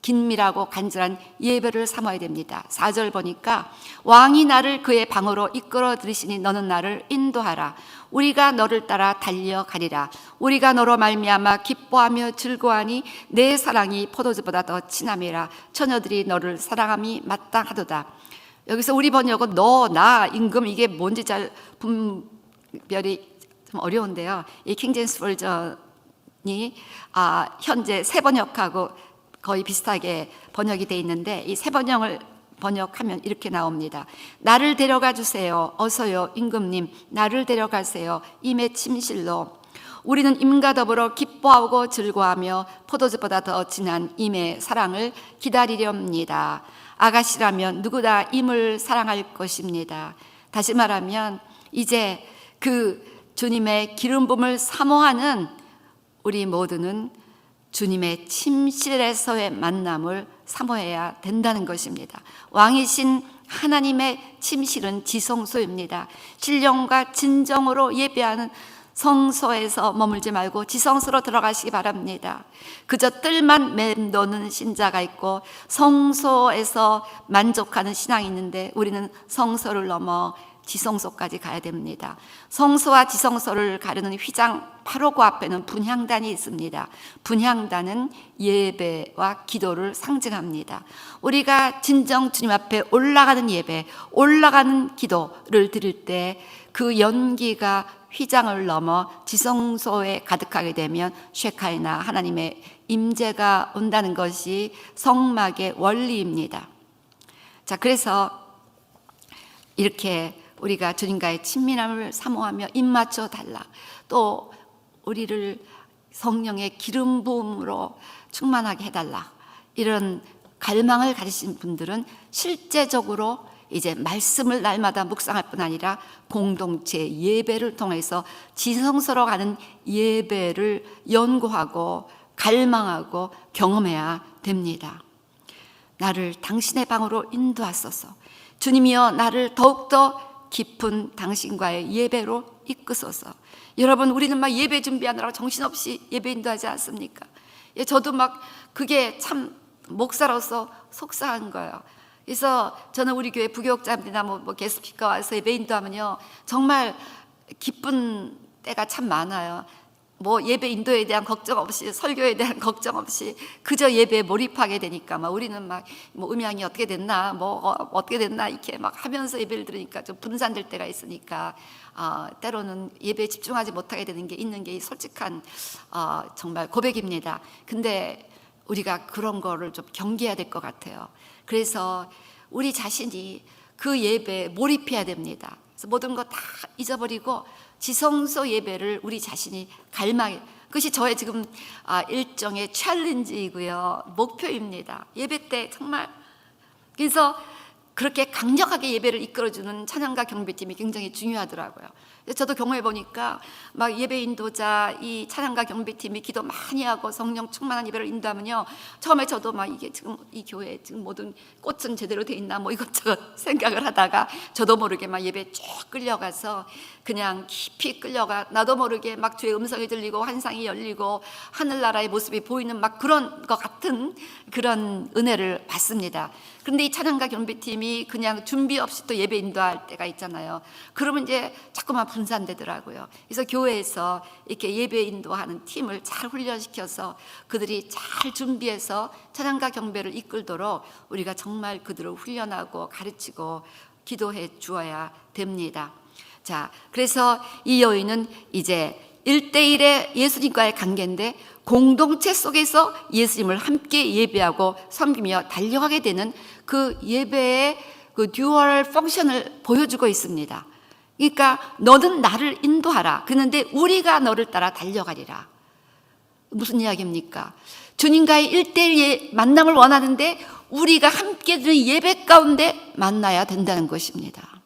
긴밀하고 간절한 예배를 사모해야 됩니다. 4절 보니까 왕이 나를 그의 방으로 이끌어 들이시니 너는 나를 인도하라. 우리가 너를 따라 달려가리라. 우리가 너로 말미암아 기뻐하며 즐거워하니 내 사랑이 포도주보다 더 진함이라. 처녀들이 너를 사랑함이 마땅하도다. 여기서 우리 번역은 너, 나, 임금 이게 뭔지 잘 분별이 좀 어려운데요. 이 킹제임스 버전이 현재 새 번역하고 거의 비슷하게 번역이 돼 있는데 이 새 번역을 번역하면 이렇게 나옵니다. 나를 데려가 주세요. 어서요 임금님 나를 데려가세요. 임의 침실로. 우리는 임과 더불어 기뻐하고 즐거워하며 포도주보다 더 진한 임의 사랑을 기다리렵니다. 아가씨라면 누구나 임을 사랑할 것입니다. 다시 말하면 이제 그 주님의 기름 부음을 사모하는 우리 모두는 주님의 침실에서의 만남을 사모해야 된다는 것입니다. 왕이신 하나님의 침실은 지성소입니다. 신령과 진정으로 예배하는 성소에서 머물지 말고 지성소로 들어가시기 바랍니다. 그저 뜰만 맴도는 신자가 있고 성소에서 만족하는 신앙이 있는데 우리는 성소를 넘어 지성소까지 가야 됩니다. 성소와 지성소를 가르는 휘장 바로 그 앞에는 분향단이 있습니다. 분향단은 예배와 기도를 상징합니다. 우리가 진정 주님 앞에 올라가는 예배, 올라가는 기도를 드릴 때 그 연기가 휘장을 넘어 지성소에 가득하게 되면 쉐카이나 하나님의 임재가 온다는 것이 성막의 원리입니다. 자, 그래서 이렇게 우리가 주님과의 친밀함을 사모하며 입맞춰 달라, 또 우리를 성령의 기름 부음으로 충만하게 해달라, 이런 갈망을 가지신 분들은 실제적으로 이제 말씀을 날마다 묵상할 뿐 아니라 공동체 예배를 통해서 지성소로 가는 예배를 연구하고 갈망하고 경험해야 됩니다. 나를 당신의 방으로 인도하소서. 주님이여, 나를 더욱더 깊은 당신과의 예배로 이끄소서. 여러분, 우리는 막 예배 준비하느라고 정신없이 예배 인도하지 않습니까? 예, 저도 막 그게 참 목사로서 속상한 거예요. 그래서 저는 우리 교회 부교육자들이나 뭐 게스트피커 와서 예배 인도하면요, 정말 기쁜 때가 참 많아요. 뭐 예배 인도에 대한 걱정 없이, 설교에 대한 걱정 없이 그저 예배에 몰입하게 되니까 막 우리는 막 뭐 음향이 어떻게 됐나, 뭐 어떻게 됐나 이렇게 막 하면서 예배를 들으니까 좀 분산될 때가 있으니까 때로는 예배에 집중하지 못하게 되는 게 있는 게 솔직한 정말 고백입니다. 근데 우리가 그런 거를 좀 경계해야 될 것 같아요. 그래서 우리 자신이 그 예배에 몰입해야 됩니다. 그래서 모든 거 다 잊어버리고 지성소 예배를 우리 자신이 갈망해. 그것이 저의 지금 일종의 챌린지이고요, 목표입니다. 예배 때 정말. 그래서 그렇게 강력하게 예배를 이끌어주는 찬양가 경배팀이 굉장히 중요하더라고요. 저도 경험해 보니까 막 예배 인도자, 이 찬양가 경배팀이 기도 많이 하고 성령 충만한 예배를 인도하면요, 처음에 저도 막 이게 지금 이 교회 지금 모든 꽃은 제대로 돼 있나 뭐 이것저것 생각을 하다가 저도 모르게 막 예배에 쭉 끌려가서 그냥 깊이 끌려가, 나도 모르게 막 주의 음성이 들리고 환상이 열리고 하늘나라의 모습이 보이는 막 그런 것 같은 그런 은혜를 받습니다. 그런데 이 찬양가 경배팀이 그냥 준비 없이 또 예배 인도할 때가 있잖아요. 그러면 이제 자꾸만 분산되더라고요. 그래서 교회에서 이렇게 예배 인도하는 팀을 잘 훈련시켜서 그들이 잘 준비해서 찬양가 경배를 이끌도록 우리가 정말 그들을 훈련하고 가르치고 기도해 주어야 됩니다. 자, 그래서 이 여인은 이제 1대1의 예수님과의 관계인데 공동체 속에서 예수님을 함께 예배하고 섬기며 달려가게 되는 그 예배의 그 듀얼 펑션을 보여주고 있습니다. 그러니까 너는 나를 인도하라. 그런데 우리가 너를 따라 달려가리라. 무슨 이야기입니까? 주님과의 1대1의 만남을 원하는데 우리가 함께 드는 예배 가운데 만나야 된다는 것입니다.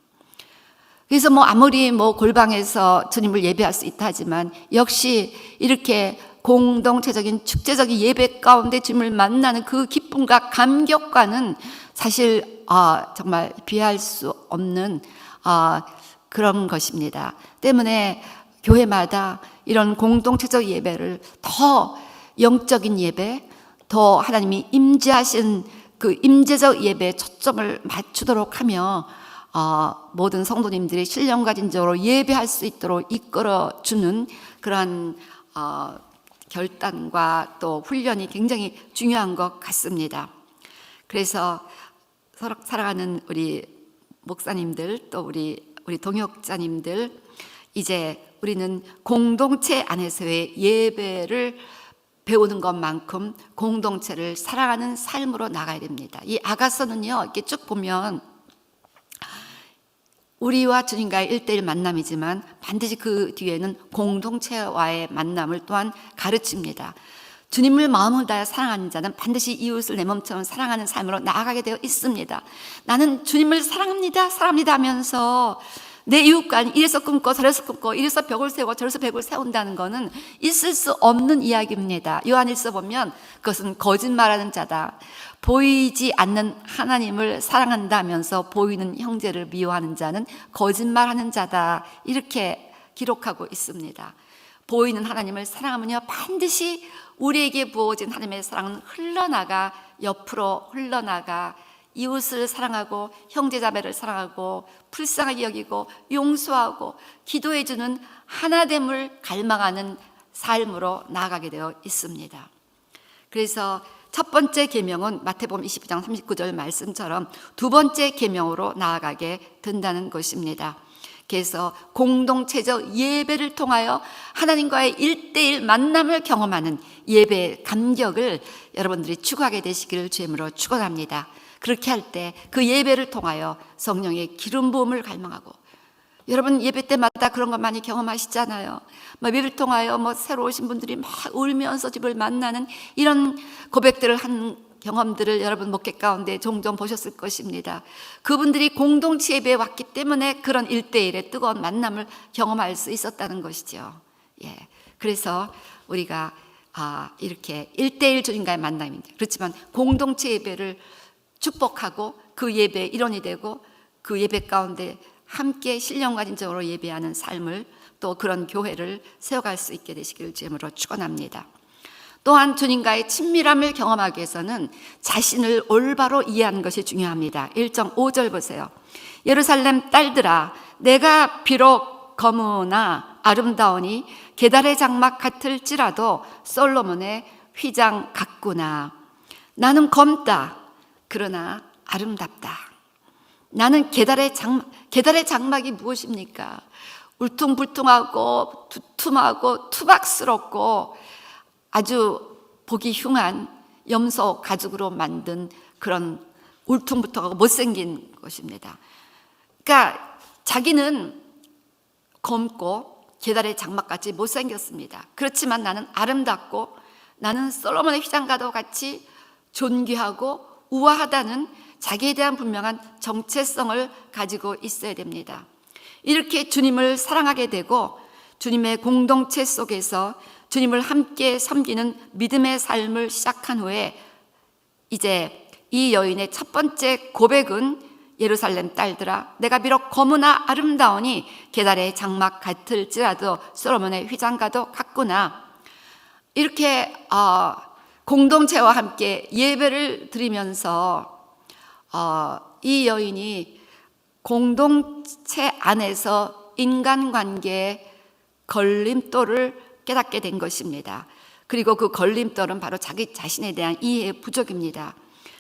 그래서 뭐 아무리 뭐 골방에서 주님을 예배할 수 있다 하지만 역시 이렇게 공동체적인 축제적인 예배 가운데 주님을 만나는 그 기쁨과 감격과는 사실 정말 비할 수 없는 그런 것입니다. 때문에 교회마다 이런 공동체적 예배를 더 영적인 예배, 더 하나님이 임재하신 그 임재적 예배에 초점을 맞추도록 하며 모든 성도님들이 신령과 진정으로 예배할 수 있도록 이끌어주는 그런 결단과 또 훈련이 굉장히 중요한 것 같습니다. 그래서 사랑하는 우리 목사님들, 또 우리 동역자님들, 이제 우리는 공동체 안에서의 예배를 배우는 것만큼 공동체를 사랑하는 삶으로 나가야 됩니다. 이 아가서는요, 이렇게 쭉 보면 우리와 주님과의 1대1 만남이지만 반드시 그 뒤에는 공동체와의 만남을 또한 가르칩니다. 주님을 마음을 다해 사랑하는 자는 반드시 이웃을 내 몸처럼 사랑하는 삶으로 나아가게 되어 있습니다. 나는 주님을 사랑합니다 하면서 내 이웃과 이래서 끊고 저래서 끊고 이래서 벽을 세우고 저래서 벽을 세운다는 것은 있을 수 없는 이야기입니다. 요한일서 보면 그것은 거짓말하는 자다. 보이지 않는 하나님을 사랑한다면서 보이는 형제를 미워하는 자는 거짓말하는 자다. 이렇게 기록하고 있습니다. 보이는 하나님을 사랑하면요, 반드시 우리에게 부어진 하나님의 사랑은 흘러나가, 옆으로 흘러나가 이웃을 사랑하고 형제자매를 사랑하고 불쌍하게 여기고 용서하고 기도해주는 하나됨을 갈망하는 삶으로 나아가게 되어 있습니다. 그래서 첫 번째 계명은 마태복음 22장 39절 말씀처럼 두 번째 계명으로 나아가게 된다는 것입니다. 그래서 공동체적 예배를 통하여 하나님과의 1:1 만남을 경험하는 예배의 감격을 여러분들이 추구하게 되시기를 주님으로 축원합니다. 그렇게 할 때 그 예배를 통하여 성령의 기름 부음을 갈망하고, 여러분 예배 때마다 그런 거 많이 경험하시잖아요. 예배를 통하여 새로 오신 분들이 막 울면서 집을 만나는 이런 고백들을 한 경험들을 여러분 목회 가운데 종종 보셨을 것입니다. 그분들이 공동체 예배에 왔기 때문에 그런 1:1의 뜨거운 만남을 경험할 수 있었다는 것이죠. 그래서 우리가 이렇게 1:1 주님과의 만남입니다. 그렇지만 공동체 예배를 축복하고 그 예배의 일원이 되고 그 예배 가운데 함께 신령과 진정으로 예배하는 삶을, 또 그런 교회를 세워갈 수 있게 되시기를 주님으로 축원합니다. 또한 주님과의 친밀함을 경험하기 위해서는 자신을 올바로 이해하는 것이 중요합니다. 1장 5절 보세요. 예루살렘 딸들아, 내가 비록 검으나 아름다우니 게달의 장막 같을지라도 솔로몬의 휘장 같구나. 나는 검다, 그러나 아름답다. 나는 게달의 장막이 무엇입니까? 울퉁불퉁하고 두툼하고 투박스럽고 아주 보기 흉한 염소 가죽으로 만든 그런 울퉁불퉁하고 못생긴 것입니다. 그러니까 자기는 검고 게달의 장막같이 못생겼습니다. 그렇지만 나는 아름답고, 나는 솔로몬의 휘장과도 같이 존귀하고 우아하다는 자기에 대한 분명한 정체성을 가지고 있어야 됩니다. 이렇게 주님을 사랑하게 되고 주님의 공동체 속에서 주님을 함께 섬기는 믿음의 삶을 시작한 후에, 이제 이 여인의 첫 번째 고백은 예루살렘 딸들아, 내가 비록 검으나 아름다우니 게달의 장막 같을지라도 솔로몬의 휘장과도 같구나. 이렇게 공동체와 함께 예배를 드리면서 이 여인이 공동체 안에서 인간관계의 걸림돌을 깨닫게 된 것입니다. 그리고 그 걸림돌은 바로 자기 자신에 대한 이해 부족입니다.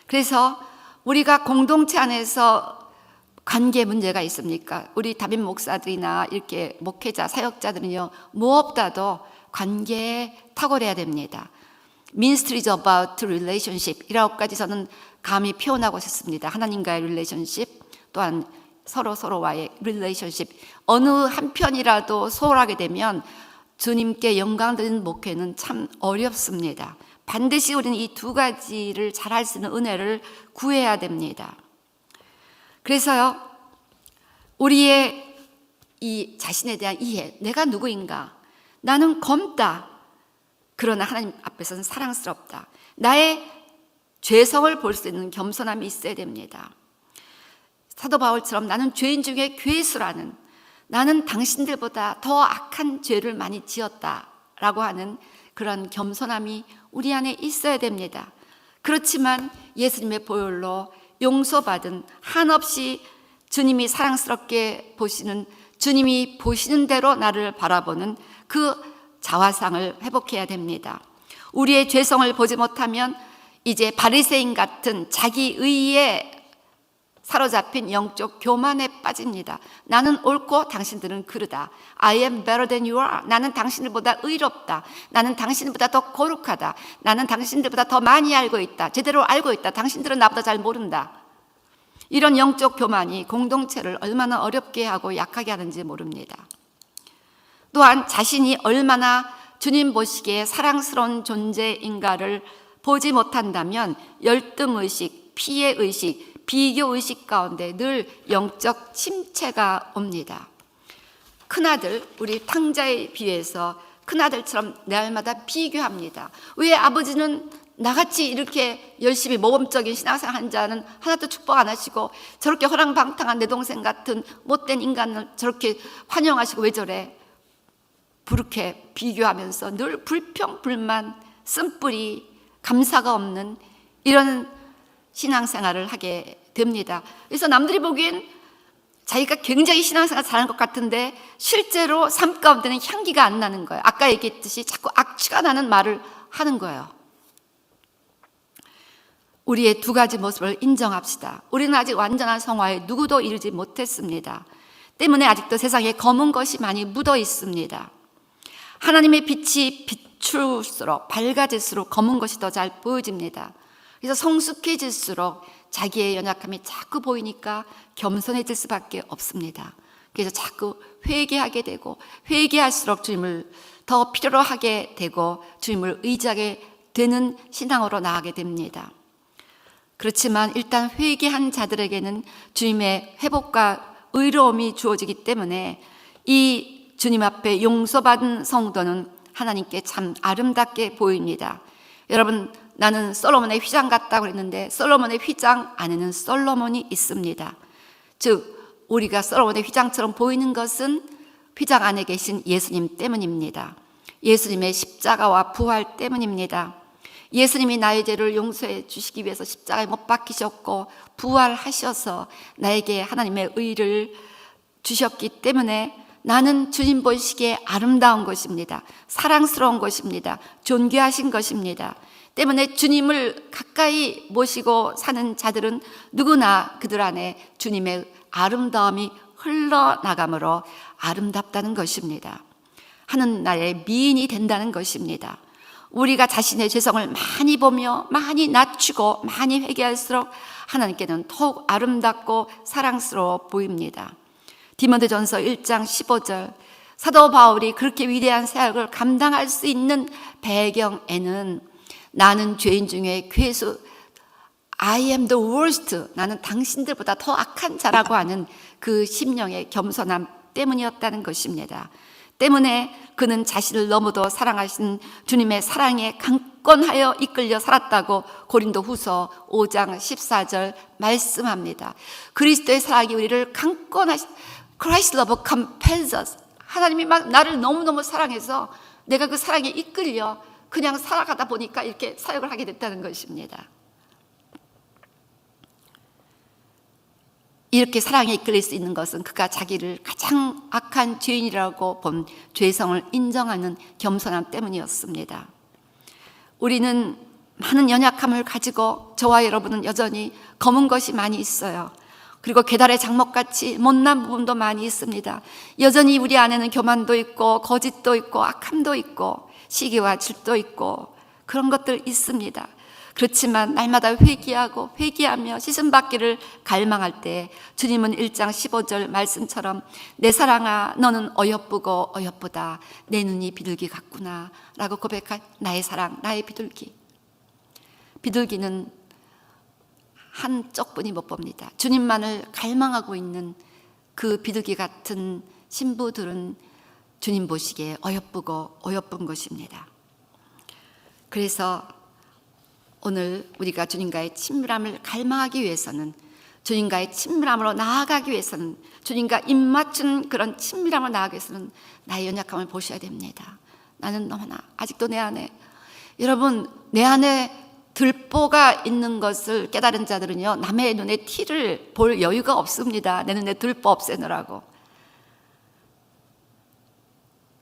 그래서 우리가 공동체 안에서 관계 문제가 있습니까? 우리 담임 목사들이나 이렇게 목회자, 사역자들은요, 무엇보다도 관계에 탁월해야 됩니다. Ministry is about relationship 이라고까지 저는 감히 표현하고 싶습니다. 하나님과의 relationship, 또한 서로와의 relationship. 어느 한편이라도 소홀하게 되면 주님께 영광 드리는 목회는 참 어렵습니다. 반드시 우리는 이 두 가지를 잘할 수 있는 은혜를 구해야 됩니다. 그래서요, 우리의 이 자신에 대한 이해, 내가 누구인가? 나는 검다, 그러나 하나님 앞에서는 사랑스럽다. 나의 죄성을 볼 수 있는 겸손함이 있어야 됩니다. 사도 바울처럼 나는 죄인 중에 괴수라는, 나는 당신들보다 더 악한 죄를 많이 지었다라고 하는 그런 겸손함이 우리 안에 있어야 됩니다. 그렇지만 예수님의 보혈로 용서받은, 한없이 주님이 사랑스럽게 보시는, 주님이 보시는 대로 나를 바라보는 그 자화상을 회복해야 됩니다. 우리의 죄성을 보지 못하면 이제 바리새인 같은 자기 의에 사로잡힌 영적 교만에 빠집니다. 나는 옳고 당신들은 그르다. I am better than you are. 나는 당신들보다 의롭다. 나는 당신들보다 더 거룩하다. 나는 당신들보다 더 많이 알고 있다. 제대로 알고 있다. 당신들은 나보다 잘 모른다. 이런 영적 교만이 공동체를 얼마나 어렵게 하고 약하게 하는지 모릅니다. 또한 자신이 얼마나 주님 보시기에 사랑스러운 존재인가를 보지 못한다면 열등의식, 피해의식, 비교의식 가운데 늘 영적 침체가 옵니다. 큰아들, 우리 탕자에 비해서 큰아들처럼 날마다 비교합니다. 왜 아버지는 나같이 이렇게 열심히 모범적인 신앙생활 한 자는 하나도 축복 안 하시고 저렇게 허랑방탕한 내 동생 같은 못된 인간을 저렇게 환영하시고 왜 저래? 그렇게 비교하면서 늘 불평, 불만, 쓴뿌리, 감사가 없는 이런 신앙생활을 하게 됩니다. 그래서 남들이 보기엔 자기가 굉장히 신앙생활 잘하는 것 같은데 실제로 삶 가운데는 향기가 안 나는 거예요. 아까 얘기했듯이 자꾸 악취가 나는 말을 하는 거예요. 우리의 두 가지 모습을 인정합시다. 우리는 아직 완전한 성화에 누구도 이르지 못했습니다. 때문에 아직도 세상에 검은 것이 많이 묻어 있습니다. 하나님의 빛이 비출수록 밝아질수록 검은 것이 더 잘 보여집니다. 그래서 성숙해질수록 자기의 연약함이 자꾸 보이니까 겸손해질 수밖에 없습니다. 그래서 자꾸 회개하게 되고 회개할수록 주님을 더 필요로 하게 되고 주님을 의지하게 되는 신앙으로 나아가게 됩니다. 그렇지만 일단 회개한 자들에게는 주님의 회복과 의로움이 주어지기 때문에 이 주님 앞에 용서받은 성도는 하나님께 참 아름답게 보입니다. 여러분, 나는 솔로몬의 휘장 같다고 그랬는데 솔로몬의 휘장 안에는 솔로몬이 있습니다. 즉 우리가 솔로몬의 휘장처럼 보이는 것은 휘장 안에 계신 예수님 때문입니다. 예수님의 십자가와 부활 때문입니다. 예수님이 나의 죄를 용서해 주시기 위해서 십자가에 못 박히셨고 부활하셔서 나에게 하나님의 의를 주셨기 때문에 나는 주님 보시기에 아름다운 것입니다. 사랑스러운 것입니다. 존귀하신 것입니다. 때문에 주님을 가까이 모시고 사는 자들은 누구나 그들 안에 주님의 아름다움이 흘러나가므로 아름답다는 것입니다. 하는 나의 미인이 된다는 것입니다. 우리가 자신의 죄성을 많이 보며 많이 낮추고 많이 회개할수록 하나님께는 더욱 아름답고 사랑스러워 보입니다. 디모데전서 1장 15절, 사도 바울이 그렇게 위대한 사역을 감당할 수 있는 배경에는 나는 죄인 중에 괴수, I am the worst, 나는 당신들보다 더 악한 자라고 하는 그 심령의 겸손함 때문이었다는 것입니다. 때문에 그는 자신을 너무도 사랑하신 주님의 사랑에 강권하여 이끌려 살았다고 고린도후서 5장 14절 말씀합니다. 그리스도의 사랑이 우리를 강권하신 Christ love compels us. 하나님이 막 나를 너무너무 사랑해서 내가 그 사랑에 이끌려 그냥 살아가다 보니까 이렇게 사역을 하게 됐다는 것입니다. 이렇게 사랑에 이끌릴 수 있는 것은 그가 자기를 가장 악한 죄인이라고 본 죄성을 인정하는 겸손함 때문이었습니다. 우리는 많은 연약함을 가지고 저와 여러분은 여전히 검은 것이 많이 있어요. 그리고 계달의 장목같이 못난 부분도 많이 있습니다. 여전히 우리 안에는 교만도 있고 거짓도 있고 악함도 있고 시기와 질도 있고 그런 것들 있습니다. 그렇지만 날마다 회개하며 씻음받기를 갈망할 때 주님은 1장 15절 말씀처럼 내 사랑아 너는 어여쁘고 어여쁘다 내 눈이 비둘기 같구나 라고 고백한 나의 사랑, 나의 비둘기. 비둘기는 한쪽뿐이 못 봅니다. 주님만을 갈망하고 있는 그 비둘기 같은 신부들은 주님 보시기에 어여쁘고 어여쁜 것입니다. 그래서 오늘 우리가 주님과의 친밀함을 갈망하기 위해서는, 주님과의 친밀함으로 나아가기 위해서는, 주님과 입맞춘 그런 친밀함을 나아가기 위해서는 나의 연약함을 보셔야 됩니다. 나는 너무나 아직도 내 안에, 여러분 내 안에 들보가 있는 것을 깨달은 자들은요 남의 눈에 티를 볼 여유가 없습니다. 내 눈에 들보 없애느라고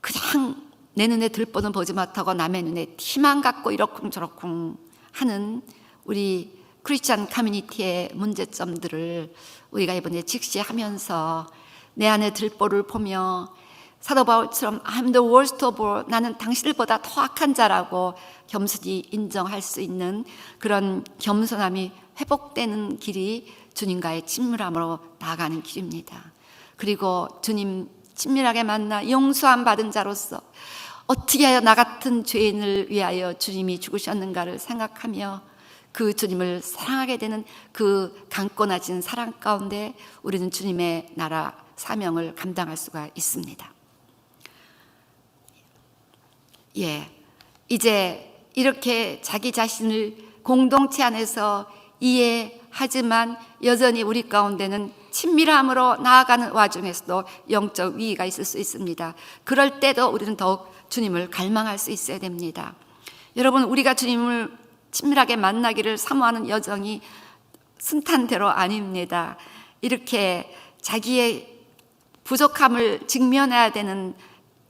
그냥 내 눈에 들보는 보지 못하고 남의 눈에 티만 갖고 이러쿵저러쿵 하는 우리 크리스찬 커뮤니티의 문제점들을 우리가 이번에 직시하면서 내 안에 들보를 보며 사도 바울처럼 I'm the worst of all, 나는 당신들보다 더 악한 자라고 겸손히 인정할 수 있는 그런 겸손함이 회복되는 길이 주님과의 친밀함으로 나아가는 길입니다. 그리고 주님 친밀하게 만나 용서함 받은 자로서 어떻게 하여 나 같은 죄인을 위하여 주님이 죽으셨는가를 생각하며 그 주님을 사랑하게 되는 그 강권하신 사랑 가운데 우리는 주님의 나라 사명을 감당할 수가 있습니다. 이제 이렇게 자기 자신을 공동체 안에서 이해하지만 여전히 우리 가운데는 친밀함으로 나아가는 와중에서도 영적 위기가 있을 수 있습니다. 그럴 때도 우리는 더욱 주님을 갈망할 수 있어야 됩니다. 여러분, 우리가 주님을 친밀하게 만나기를 사모하는 여정이 순탄대로 아닙니다. 이렇게 자기의 부족함을 직면해야 되는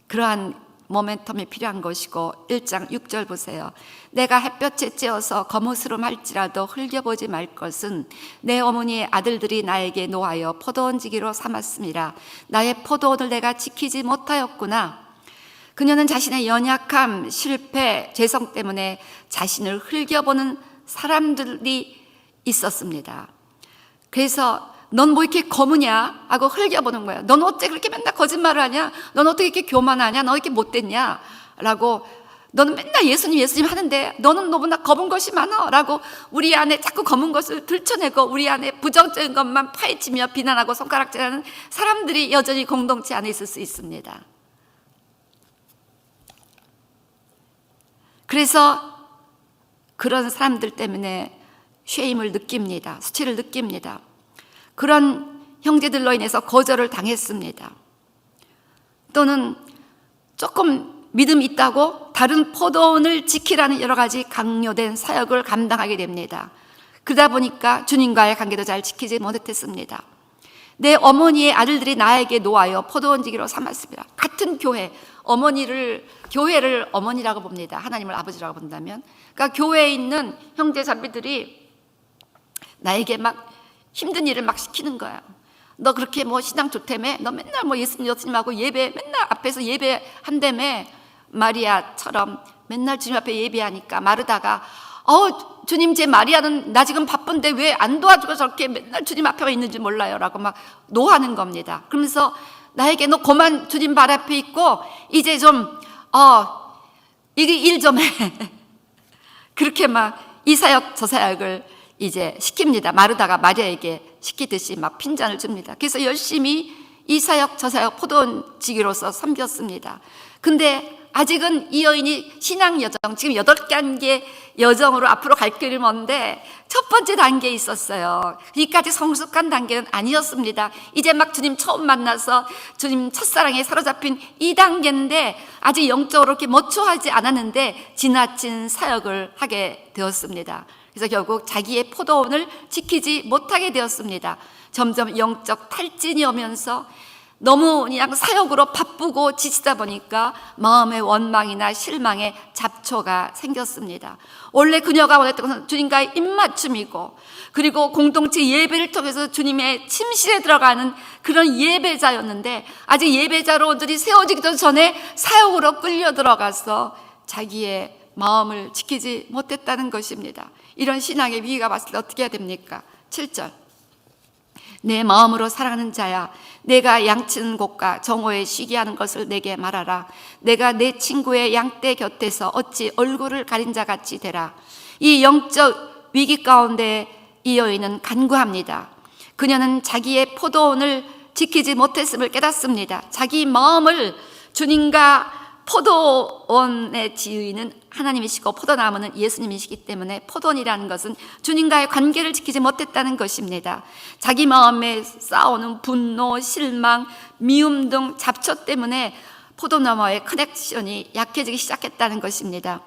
그러한 모멘텀이 필요한 것이고 1장 6절 보세요. 내가 햇볕에 쬐어서 거무스름 할지라도 흘겨보지 말 것은 내 어머니의 아들들이 나에게 노하여 포도원 지기로 삼았습니다. 나의 포도원을 내가 지키지 못하였구나. 그녀는 자신의 연약함, 실패, 죄성 때문에 자신을 흘겨보는 사람들이 있었습니다. 그래서 넌 뭐 이렇게 거무냐 하고 흘겨보는 거예요. 넌 어째 그렇게 맨날 거짓말을 하냐? 넌 어떻게 이렇게 교만하냐? 너 이렇게 못됐냐? 라고, 너는 맨날 예수님 하는데 너는 너무나 검은 것이 많아 라고 우리 안에 자꾸 검은 것을 들춰내고 우리 안에 부정적인 것만 파헤치며 비난하고 손가락질하는 사람들이 여전히 공동체 안에 있을 수 있습니다. 그래서 그런 사람들 때문에 쉐임을 느낍니다. 수치를 느낍니다. 그런 형제들로 인해서 거절을 당했습니다. 또는 조금 믿음이 있다고 다른 포도원을 지키라는 여러 가지 강요된 사역을 감당하게 됩니다. 그러다 보니까 주님과의 관계도 잘 지키지 못했습니다. 내 어머니의 아들들이 나에게 노하여 포도원 지기로 삼았습니다. 같은 교회, 교회를 어머니라고 봅니다. 하나님을 아버지라고 본다면. 그러니까 교회에 있는 형제 자매들이 나에게 막 힘든 일을 막 시키는 거야. 너 그렇게 뭐 신앙 좋다며? 너 맨날 뭐 예수님하고 예배, 맨날 앞에서 예배한다며? 마리아처럼 맨날 주님 앞에 예배하니까 마르다가 주님 제 마리아는 나 지금 바쁜데 왜 안 도와주고 저렇게 맨날 주님 앞에만 있는지 몰라요 라고 막 노하는 겁니다. 그러면서 나에게 너 그만 주님 발 앞에 있고 이제 좀 이게 일 좀 해. 그렇게 막 이 사역 저 사역을 이제 시킵니다. 마르다가 마리아에게 시키듯이 막 핀잔을 줍니다. 그래서 열심히 이 사역 저 사역 포도원 지기로서 섬겼습니다. 근데 아직은 이 여인이 신앙 여정, 지금 8단계 여정으로 앞으로 갈 길이 먼데 첫 번째 단계에 있었어요. 이까지 성숙한 단계는 아니었습니다. 이제 막 주님 처음 만나서 주님 첫사랑에 사로잡힌 이 단계인데 아직 영적으로 이렇게 모초하지 않았는데 지나친 사역을 하게 되었습니다. 그래서 결국 자기의 포도원을 지키지 못하게 되었습니다. 점점 영적 탈진이 오면서 너무 그냥 사역으로 바쁘고 지치다 보니까 마음의 원망이나 실망의 잡초가 생겼습니다. 원래 그녀가 원했던 것은 주님과의 입맞춤이고 그리고 공동체 예배를 통해서 주님의 침실에 들어가는 그런 예배자였는데 아직 예배자로 온전히 세워지기도 전에 사역으로 끌려 들어가서 자기의 마음을 지키지 못했다는 것입니다. 이런 신앙의 위기가 왔을 때 어떻게 해야 됩니까? 7절 내 마음으로 사랑하는 자야 내가 양치는 곳과 정오에 쉬게 하는 것을 내게 말하라. 내가 내 친구의 양떼 곁에서 어찌 얼굴을 가린 자 같이 되라. 이 영적 위기 가운데 이 여인은 간구합니다. 그녀는 자기의 포도원을 지키지 못했음을 깨닫습니다. 자기 마음을 주님과 포도원의 지휘는 하나님이시고 포도나무는 예수님이시기 때문에 포도원이라는 것은 주님과의 관계를 지키지 못했다는 것입니다. 자기 마음에 쌓아오는 분노, 실망, 미움 등 잡초 때문에 포도나무와의 커넥션이 약해지기 시작했다는 것입니다.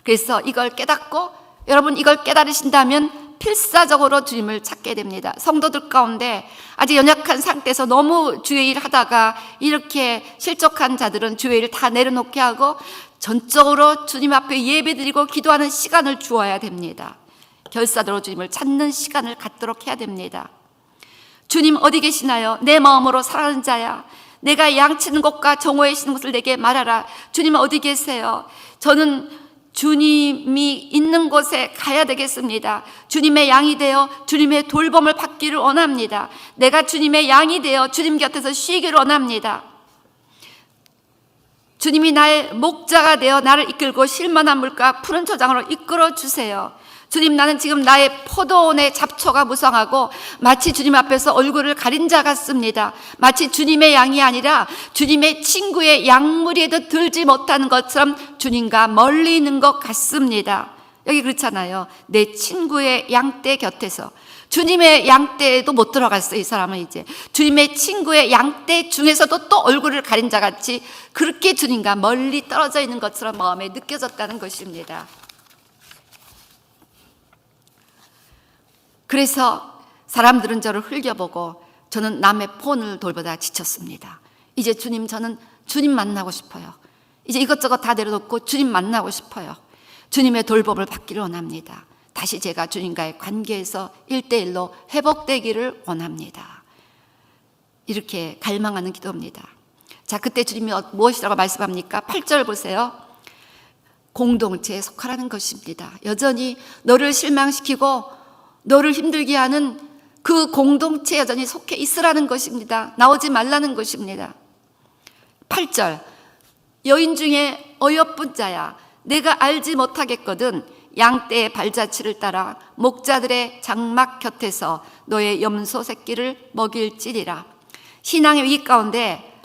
그래서 이걸 깨닫고 여러분 이걸 깨달으신다면 필사적으로 주님을 찾게 됩니다. 성도들 가운데 아직 연약한 상태에서 너무 주의 일 하다가 이렇게 실족한 자들은 주의 일 다 내려놓게 하고 전적으로 주님 앞에 예배드리고 기도하는 시간을 주어야 됩니다. 결사대로 주님을 찾는 시간을 갖도록 해야 됩니다. 주님 어디 계시나요? 내 마음으로 사랑하는 자야 내가 양치는 곳과 정오에 쉬는 곳을 내게 말하라. 주님 어디 계세요? 저는 주님이 있는 곳에 가야 되겠습니다. 주님의 양이 되어 주님의 돌봄을 받기를 원합니다. 내가 주님의 양이 되어 주님 곁에서 쉬기를 원합니다. 주님이 나의 목자가 되어 나를 이끌고 쉴만한 물과 푸른 초장으로 이끌어 주세요. 주님 나는 지금 나의 포도원의 잡초가 무성하고 마치 주님 앞에서 얼굴을 가린 자 같습니다. 마치 주님의 양이 아니라 주님의 친구의 양무리에도 들지 못하는 것처럼 주님과 멀리 있는 것 같습니다. 여기 그렇잖아요. 내 친구의 양떼 곁에서 주님의 양떼에도 못 들어갔어요. 이 사람은 이제 주님의 친구의 양떼 중에서도 또 얼굴을 가린 자 같이 그렇게 주님과 멀리 떨어져 있는 것처럼 마음에 느껴졌다는 것입니다. 그래서 사람들은 저를 흘겨보고 저는 남의 폰을 돌보다 지쳤습니다. 이제 주님, 저는 주님 만나고 싶어요. 이제 이것저것 다 내려놓고 주님 만나고 싶어요. 주님의 돌봄을 받기를 원합니다. 다시 제가 주님과의 관계에서 1대1로 회복되기를 원합니다. 이렇게 갈망하는 기도입니다. 자, 그때 주님이 무엇이라고 말씀합니까? 8절 보세요. 공동체에 속하라는 것입니다. 여전히 너를 실망시키고 너를 힘들게 하는 그 공동체에 여전히 속해 있으라는 것입니다. 나오지 말라는 것입니다. 8절, 여인 중에 어여쁜 자야, 내가 알지 못하겠거든 양떼의 발자취를 따라 목자들의 장막 곁에서 너의 염소 새끼를 먹일지리라. 신앙의 위기 가운데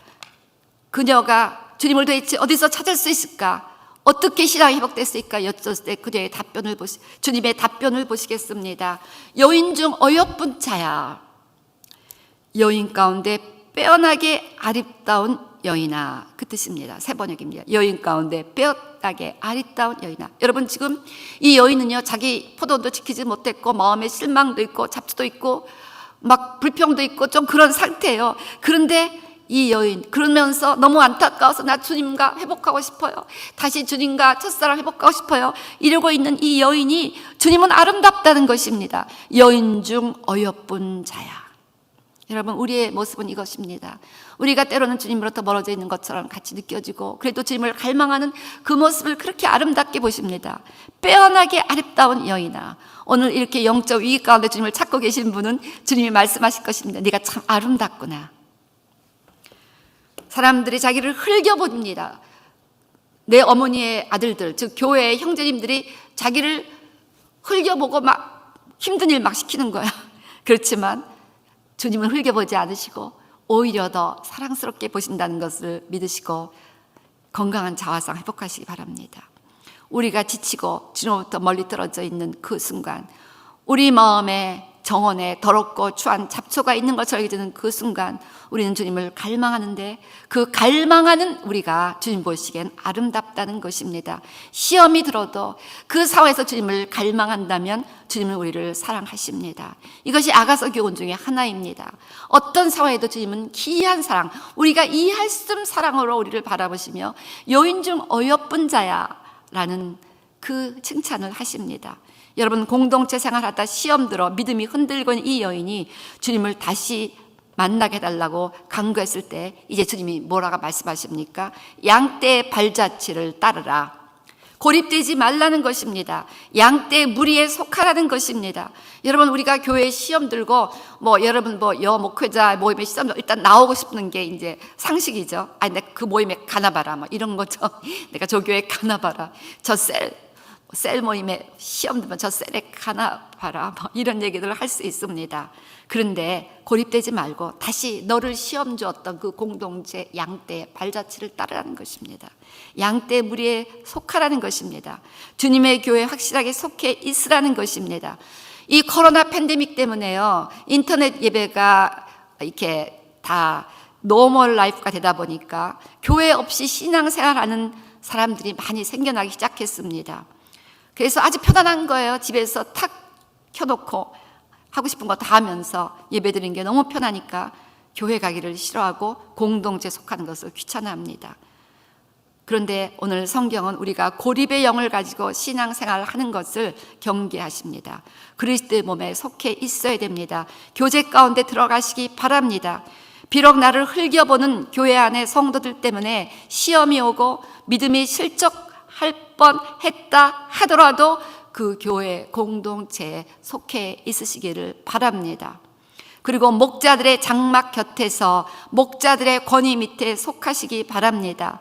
그녀가 주님을 도대체 어디서 찾을 수 있을까? 어떻게 신앙이 회복됐을까? 여쭸을 때 그녀의 주님의 답변을 보시겠습니다. 여인 중 어여쁜 자야, 여인 가운데 빼어나게 아름다운 여인아, 그 뜻입니다. 세 번역입니다. 여인 가운데 빼어나게 아름다운 여인아. 여러분, 지금 이 여인은요, 자기 포도도 지키지 못했고 마음에 실망도 있고 잡초도 있고 막 불평도 있고 좀 그런 상태예요. 그런데 이 여인, 그러면서 너무 안타까워서 나 주님과 회복하고 싶어요, 다시 주님과 첫사랑 회복하고 싶어요, 이러고 있는 이 여인이 주님은 아름답다는 것입니다. 여인 중 어여쁜 자야. 여러분, 우리의 모습은 이것입니다. 우리가 때로는 주님으로부터 멀어져 있는 것처럼 같이 느껴지고 그래도 주님을 갈망하는 그 모습을 그렇게 아름답게 보십니다. 빼어나게 아름다운 여인아. 오늘 이렇게 영적 위기 가운데 주님을 찾고 계신 분은 주님이 말씀하실 것입니다. 네가 참 아름답구나. 사람들이 자기를 흘겨봅니다. 내 어머니의 아들들, 즉 교회의 형제님들이 자기를 흘겨보고 막 힘든 일 막 시키는 거야. 그렇지만 주님은 흘겨보지 않으시고 오히려 더 사랑스럽게 보신다는 것을 믿으시고 건강한 자화상 회복하시기 바랍니다. 우리가 지치고 주님으로부터 멀리 떨어져 있는 그 순간, 우리 마음에 정원에 더럽고 추한 잡초가 있는 것을 알게 되는 그 순간 우리는 주님을 갈망하는데, 그 갈망하는 우리가 주님 보시기엔 아름답다는 것입니다. 시험이 들어도 그 상황에서 주님을 갈망한다면 주님은 우리를 사랑하십니다. 이것이 아가서 교훈 중에 하나입니다. 어떤 상황에도 주님은 기이한 사랑, 우리가 이해할 수 없는 사랑으로 우리를 바라보시며 여인 중 어여쁜 자야 라는 그 칭찬을 하십니다. 여러분, 공동체 생활하다 시험 들어 믿음이 흔들고 있는 이 여인이 주님을 다시 만나게 해달라고 간구했을 때 이제 주님이 뭐라고 말씀하십니까? 양떼의 발자취를 따르라. 고립되지 말라는 것입니다. 양떼의 무리에 속하라는 것입니다. 여러분, 우리가 교회에 시험 들고 여러분 여목회자 모임에 시험 일단 나오고 싶은 게 이제 상식이죠. 아니, 내가 그 모임에 가나봐라, 이런 거죠. 내가 저 교회에 가나봐라, 저 셀 모임에 시험 들면 저 셀에 가나봐라, 이런 얘기들을 할 수 있습니다. 그런데 고립되지 말고 다시 너를 시험 주었던 그 공동체 양떼의 발자취를 따르라는 것입니다. 양떼 무리에 속하라는 것입니다. 주님의 교회에 확실하게 속해 있으라는 것입니다. 이 코로나 팬데믹 때문에요, 인터넷 예배가 이렇게 다 노멀 라이프가 되다 보니까 교회 없이 신앙생활하는 사람들이 많이 생겨나기 시작했습니다. 그래서 아주 편안한 거예요. 집에서 탁 켜놓고 하고 싶은 거 다 하면서 예배드리는 게 너무 편하니까 교회 가기를 싫어하고 공동체에 속하는 것을 귀찮아합니다. 그런데 오늘 성경은 우리가 고립의 영을 가지고 신앙생활을 하는 것을 경계하십니다. 그리스도의 몸에 속해 있어야 됩니다. 교제 가운데 들어가시기 바랍니다. 비록 나를 흘겨보는 교회 안의 성도들 때문에 시험이 오고 믿음이 실족할 뻔했다 하더라도 그 교회 공동체에 속해 있으시기를 바랍니다. 그리고 목자들의 장막 곁에서 목자들의 권위 밑에 속하시기 바랍니다.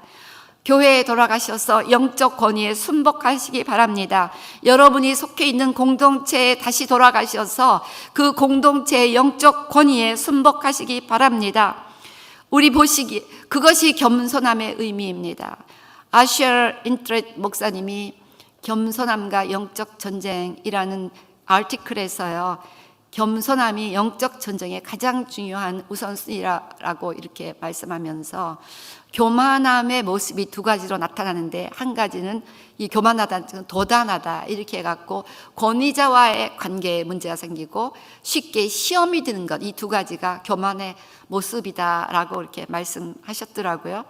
교회에 돌아가셔서 영적 권위에 순복하시기 바랍니다. 여러분이 속해 있는 공동체에 다시 돌아가셔서 그 공동체의 영적 권위에 순복하시기 바랍니다. 우리 보시기, 그것이 겸손함의 의미입니다. 아셔 인트렛 목사님이 겸손함과 영적 전쟁이라는 아티클에서요, 겸손함이 영적 전쟁의 가장 중요한 우선순위라고 이렇게 말씀하면서 교만함의 모습이 두 가지로 나타나는데, 한 가지는 이 교만하다, 도단하다 이렇게 해갖고 권위자와의 관계에 문제가 생기고 쉽게 시험이 드는 것, 이 두 가지가 교만의 모습이다라고 이렇게 말씀하셨더라고요.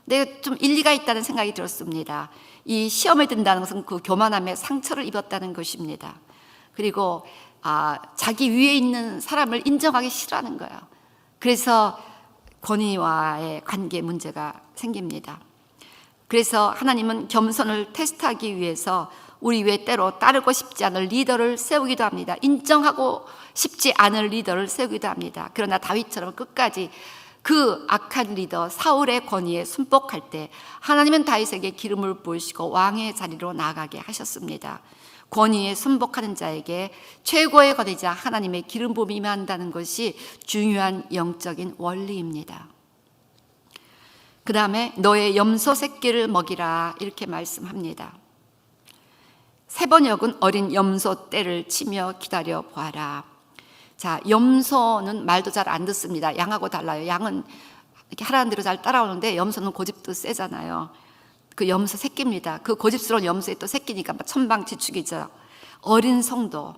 근데 좀 일리가 있다는 생각이 들었습니다. 이 시험에 든다는 것은 그 교만함에 상처를 입었다는 것입니다. 그리고 자기 위에 있는 사람을 인정하기 싫어하는 거예요. 그래서 권위와의 관계 문제가 생깁니다. 그래서 하나님은 겸손을 테스트하기 위해서 우리 외 때로 따르고 싶지 않을 리더를 세우기도 합니다. 인정하고 싶지 않을 리더를 세우기도 합니다. 그러나 다윗처럼 끝까지 그 악한 리더 사울의 권위에 순복할 때 하나님은 다윗에게 기름을 부으시고 왕의 자리로 나아가게 하셨습니다. 권위에 순복하는 자에게 최고의 권위자 하나님의 기름 부음이 임한다는 것이 중요한 영적인 원리입니다. 그 다음에 너의 염소 새끼를 먹이라 이렇게 말씀합니다. 세 번역은 어린 염소 떼를 치며 기다려 보아라. 자, 염소는 말도 잘 안 듣습니다. 양하고 달라요. 양은 이렇게 하라는 대로 잘 따라오는데 염소는 고집도 세잖아요. 그 염소 새끼입니다. 그 고집스러운 염소의 또 새끼니까 천방지축이죠. 어린 성도,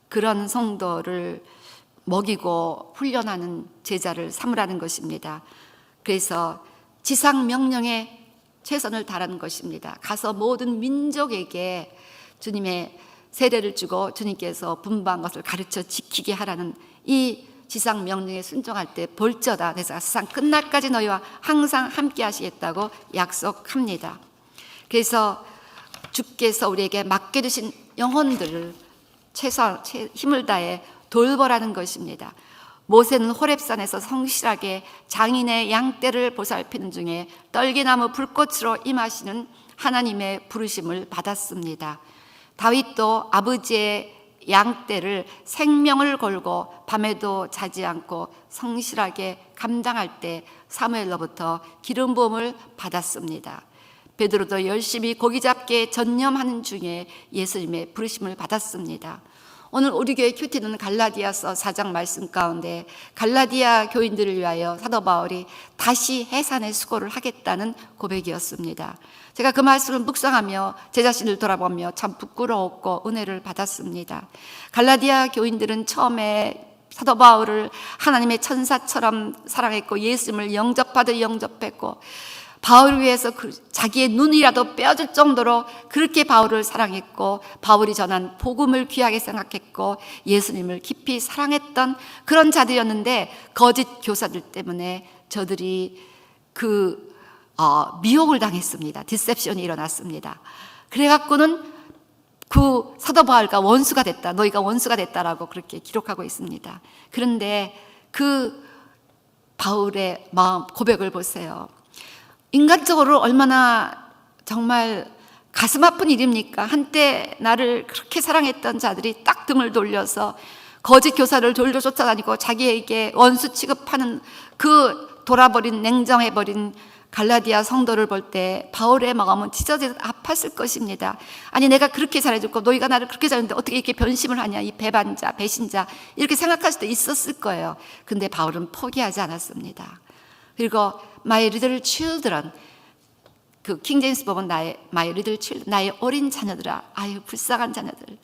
그런 성도를 먹이고 훈련하는 제자를 삼으라는 것입니다. 그래서 지상 명령에 최선을 다하는 것입니다. 가서 모든 민족에게 주님의 세례를 주고 주님께서 분부한 것을 가르쳐 지키게 하라는 이 지상 명령에 순종할 때 볼지어다 내가 세상 끝날까지 너희와 항상 함께 하시겠다고 약속합니다. 그래서 주께서 우리에게 맡겨주신 영혼들을 힘을 다해 돌보라는 것입니다. 모세는 호렙산에서 성실하게 장인의 양떼를 보살피는 중에 떨기나무 불꽃으로 임하시는 하나님의 부르심을 받았습니다. 다윗도 아버지의 양떼를 생명을 걸고 밤에도 자지 않고 성실하게 감당할 때 사무엘로부터 기름 부음을 받았습니다. 베드로도 열심히 고기 잡기에 전념하는 중에 예수님의 부르심을 받았습니다. 오늘 우리 교회 큐티는 갈라디아서 4장 말씀 가운데 갈라디아 교인들을 위하여 사도 바울이 다시 해산의 수고를 하겠다는 고백이었습니다. 제가 그 말씀을 묵상하며 제 자신을 돌아보며 참 부끄러웠고 은혜를 받았습니다. 갈라디아 교인들은 처음에 사도 바울을 하나님의 천사처럼 사랑했고 예수님을 영접하듯 영접했고 바울을 위해서 자기의 눈이라도 빼어줄 정도로 그렇게 바울을 사랑했고 바울이 전한 복음을 귀하게 생각했고 예수님을 깊이 사랑했던 그런 자들이었는데 거짓 교사들 때문에 저들이 미혹을 당했습니다. 디셉션이 일어났습니다. 그래갖고는 그 사도 바울과 원수가 됐다, 너희가 원수가 됐다라고 그렇게 기록하고 있습니다. 그런데 그 바울의 마음 고백을 보세요. 인간적으로 얼마나 정말 가슴 아픈 일입니까? 한때 나를 그렇게 사랑했던 자들이 딱 등을 돌려서 거짓 교사를 돌려 쫓아다니고 자기에게 원수 취급하는 그 돌아버린 냉정해버린 갈라디아 성도를 볼 때 바울의 마음은 찢어져 아팠을 것입니다. 아니 내가 그렇게 잘해줬고 너희가 나를 그렇게 잘했는데 어떻게 이렇게 변심을 하냐, 이 배반자, 배신자 이렇게 생각할 수도 있었을 거예요. 근데 바울은 포기하지 않았습니다. 그리고 My little children, 그 킹제임스 법은 My little children, 나의 어린 자녀들아, 아유 불쌍한 자녀들,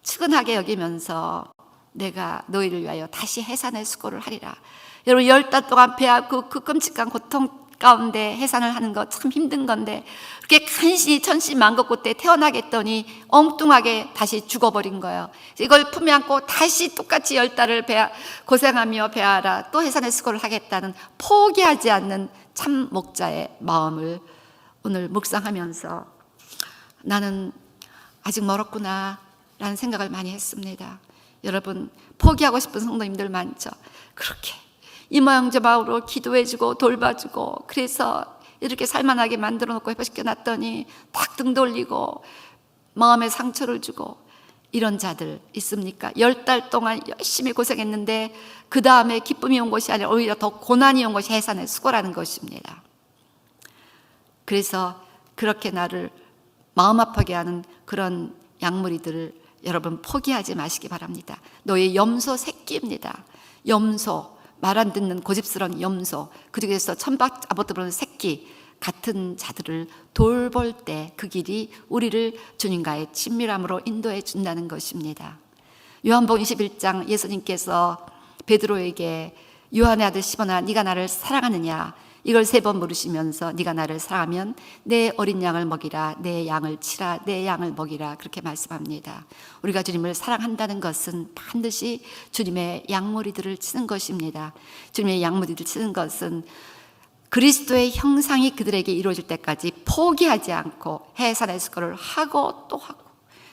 측은하게 여기면서 내가 너희를 위하여 다시 해산의 수고를 하리라. 여러분 10달 동안 배아프 그 끔찍한 고통 가운데 해산을 하는 거 참 힘든 건데 그렇게 간신히 천신만고 때 태어나겠더니 엉뚱하게 다시 죽어버린 거예요. 이걸 품에 안고 다시 똑같이 10달을 고생하며 배하라, 또 해산의 수고를 하겠다는 포기하지 않는 참 목자의 마음을 오늘 묵상하면서 나는 아직 멀었구나 라는 생각을 많이 했습니다. 여러분 포기하고 싶은 성도님들 많죠. 그렇게 이모양저모로 기도해주고 돌봐주고 그래서 이렇게 살만하게 만들어 놓고 회복시켜 놨더니 탁 등 돌리고 마음에 상처를 주고 이런 자들 있습니까? 10달 동안 열심히 고생했는데 그 다음에 기쁨이 온 것이 아니라 오히려 더 고난이 온 것이 해산의 수고라는 것입니다. 그래서 그렇게 나를 마음 아프게 하는 그런 양무리들을 여러분 포기하지 마시기 바랍니다. 너의 염소 새끼입니다. 염소, 말 안 듣는 고집스러운 염소, 그중에서 천박 잡아들어오는 새끼 같은 자들을 돌볼 때 그 길이 우리를 주님과의 친밀함으로 인도해 준다는 것입니다. 요한복음 21장 예수님께서 베드로에게 요한의 아들 시몬아 네가 나를 사랑하느냐 이걸 3번 물으시면서 네가 나를 사랑하면 내 어린 양을 먹이라, 내 양을 치라, 내 양을 먹이라 그렇게 말씀합니다. 우리가 주님을 사랑한다는 것은 반드시 주님의 양머리들을 치는 것입니다. 주님의 양머리들을 치는 것은 그리스도의 형상이 그들에게 이루어질 때까지 포기하지 않고 해산의 수고를 하고 또 하고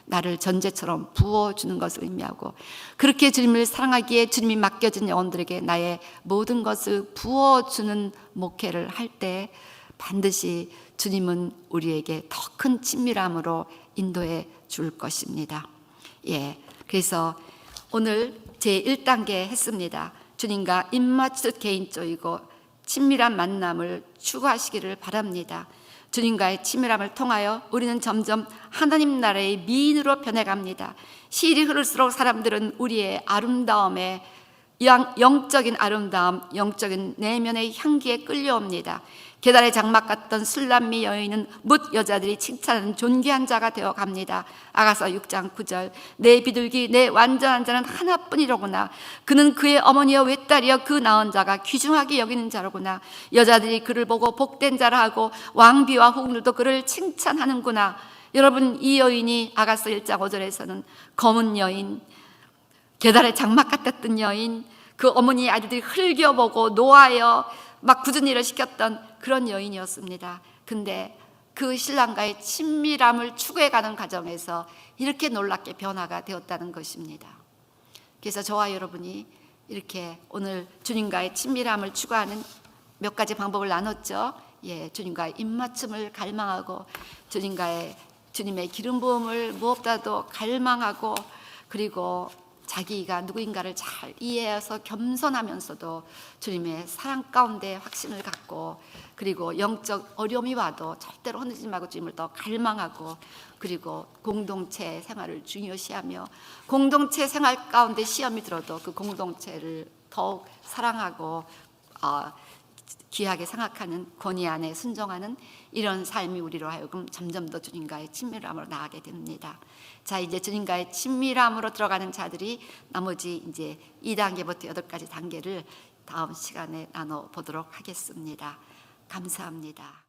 나를 전제처럼 부어주는 것을 의미하고, 그렇게 주님을 사랑하기에 주님이 맡겨진 영혼들에게 나의 모든 것을 부어주는 목회를 할 때 반드시 주님은 우리에게 더 큰 친밀함으로 인도해 줄 것입니다. 그래서 오늘 제 1단계 했습니다. 주님과 입맞추듯 개인적이고 친밀한 만남을 추구하시기를 바랍니다. 주님과의 친밀함을 통하여 우리는 점점 하나님 나라의 미인으로 변해갑니다. 시일이 흐를수록 사람들은 우리의 아름다움에, 영적인 아름다움, 영적인 내면의 향기에 끌려옵니다. 계달의 장막 같던 술람미 여인은 뭇 여자들이 칭찬하는 존귀한 자가 되어갑니다. 아가서 6장 9절 내 비둘기 내 완전한 자는 하나뿐이로구나. 그는 그의 어머니여 외딸이여 그 낳은 자가 귀중하게 여기는 자로구나. 여자들이 그를 보고 복된 자라 하고 왕비와 후궁들도 그를 칭찬하는구나. 여러분, 이 여인이 아가서 1장 5절에서는 검은 여인, 계달의 장막 같았던 여인, 그 어머니 아들들이 흘겨보고 노하여 막 굳은 일을 시켰던 그런 여인이었습니다. 근데 그 신랑과의 친밀함을 추구해가는 과정에서 이렇게 놀랍게 변화가 되었다는 것입니다. 그래서 저와 여러분이 이렇게 오늘 주님과의 친밀함을 추구하는 몇 가지 방법을 나눴죠. 주님과의 입맞춤을 갈망하고 주님의 기름 부음을 무엇보다도 갈망하고, 그리고 자기가 누구인가를 잘 이해해서 겸손하면서도 주님의 사랑 가운데 확신을 갖고, 그리고 영적 어려움이 와도 절대로 흔들리지 말고 주님을 더 갈망하고, 그리고 공동체 생활을 중요시하며 공동체 생활 가운데 시험이 들어도 그 공동체를 더욱 사랑하고 귀하게 생각하는 권위 안에 순종하는 이런 삶이 우리로 하여금 점점 더 주님과의 친밀함으로 나아가게 됩니다. 자, 이제 주님과의 친밀함으로 들어가는 자들이 나머지 이제 2단계부터 8가지 단계를 다음 시간에 나눠보도록 하겠습니다. 감사합니다.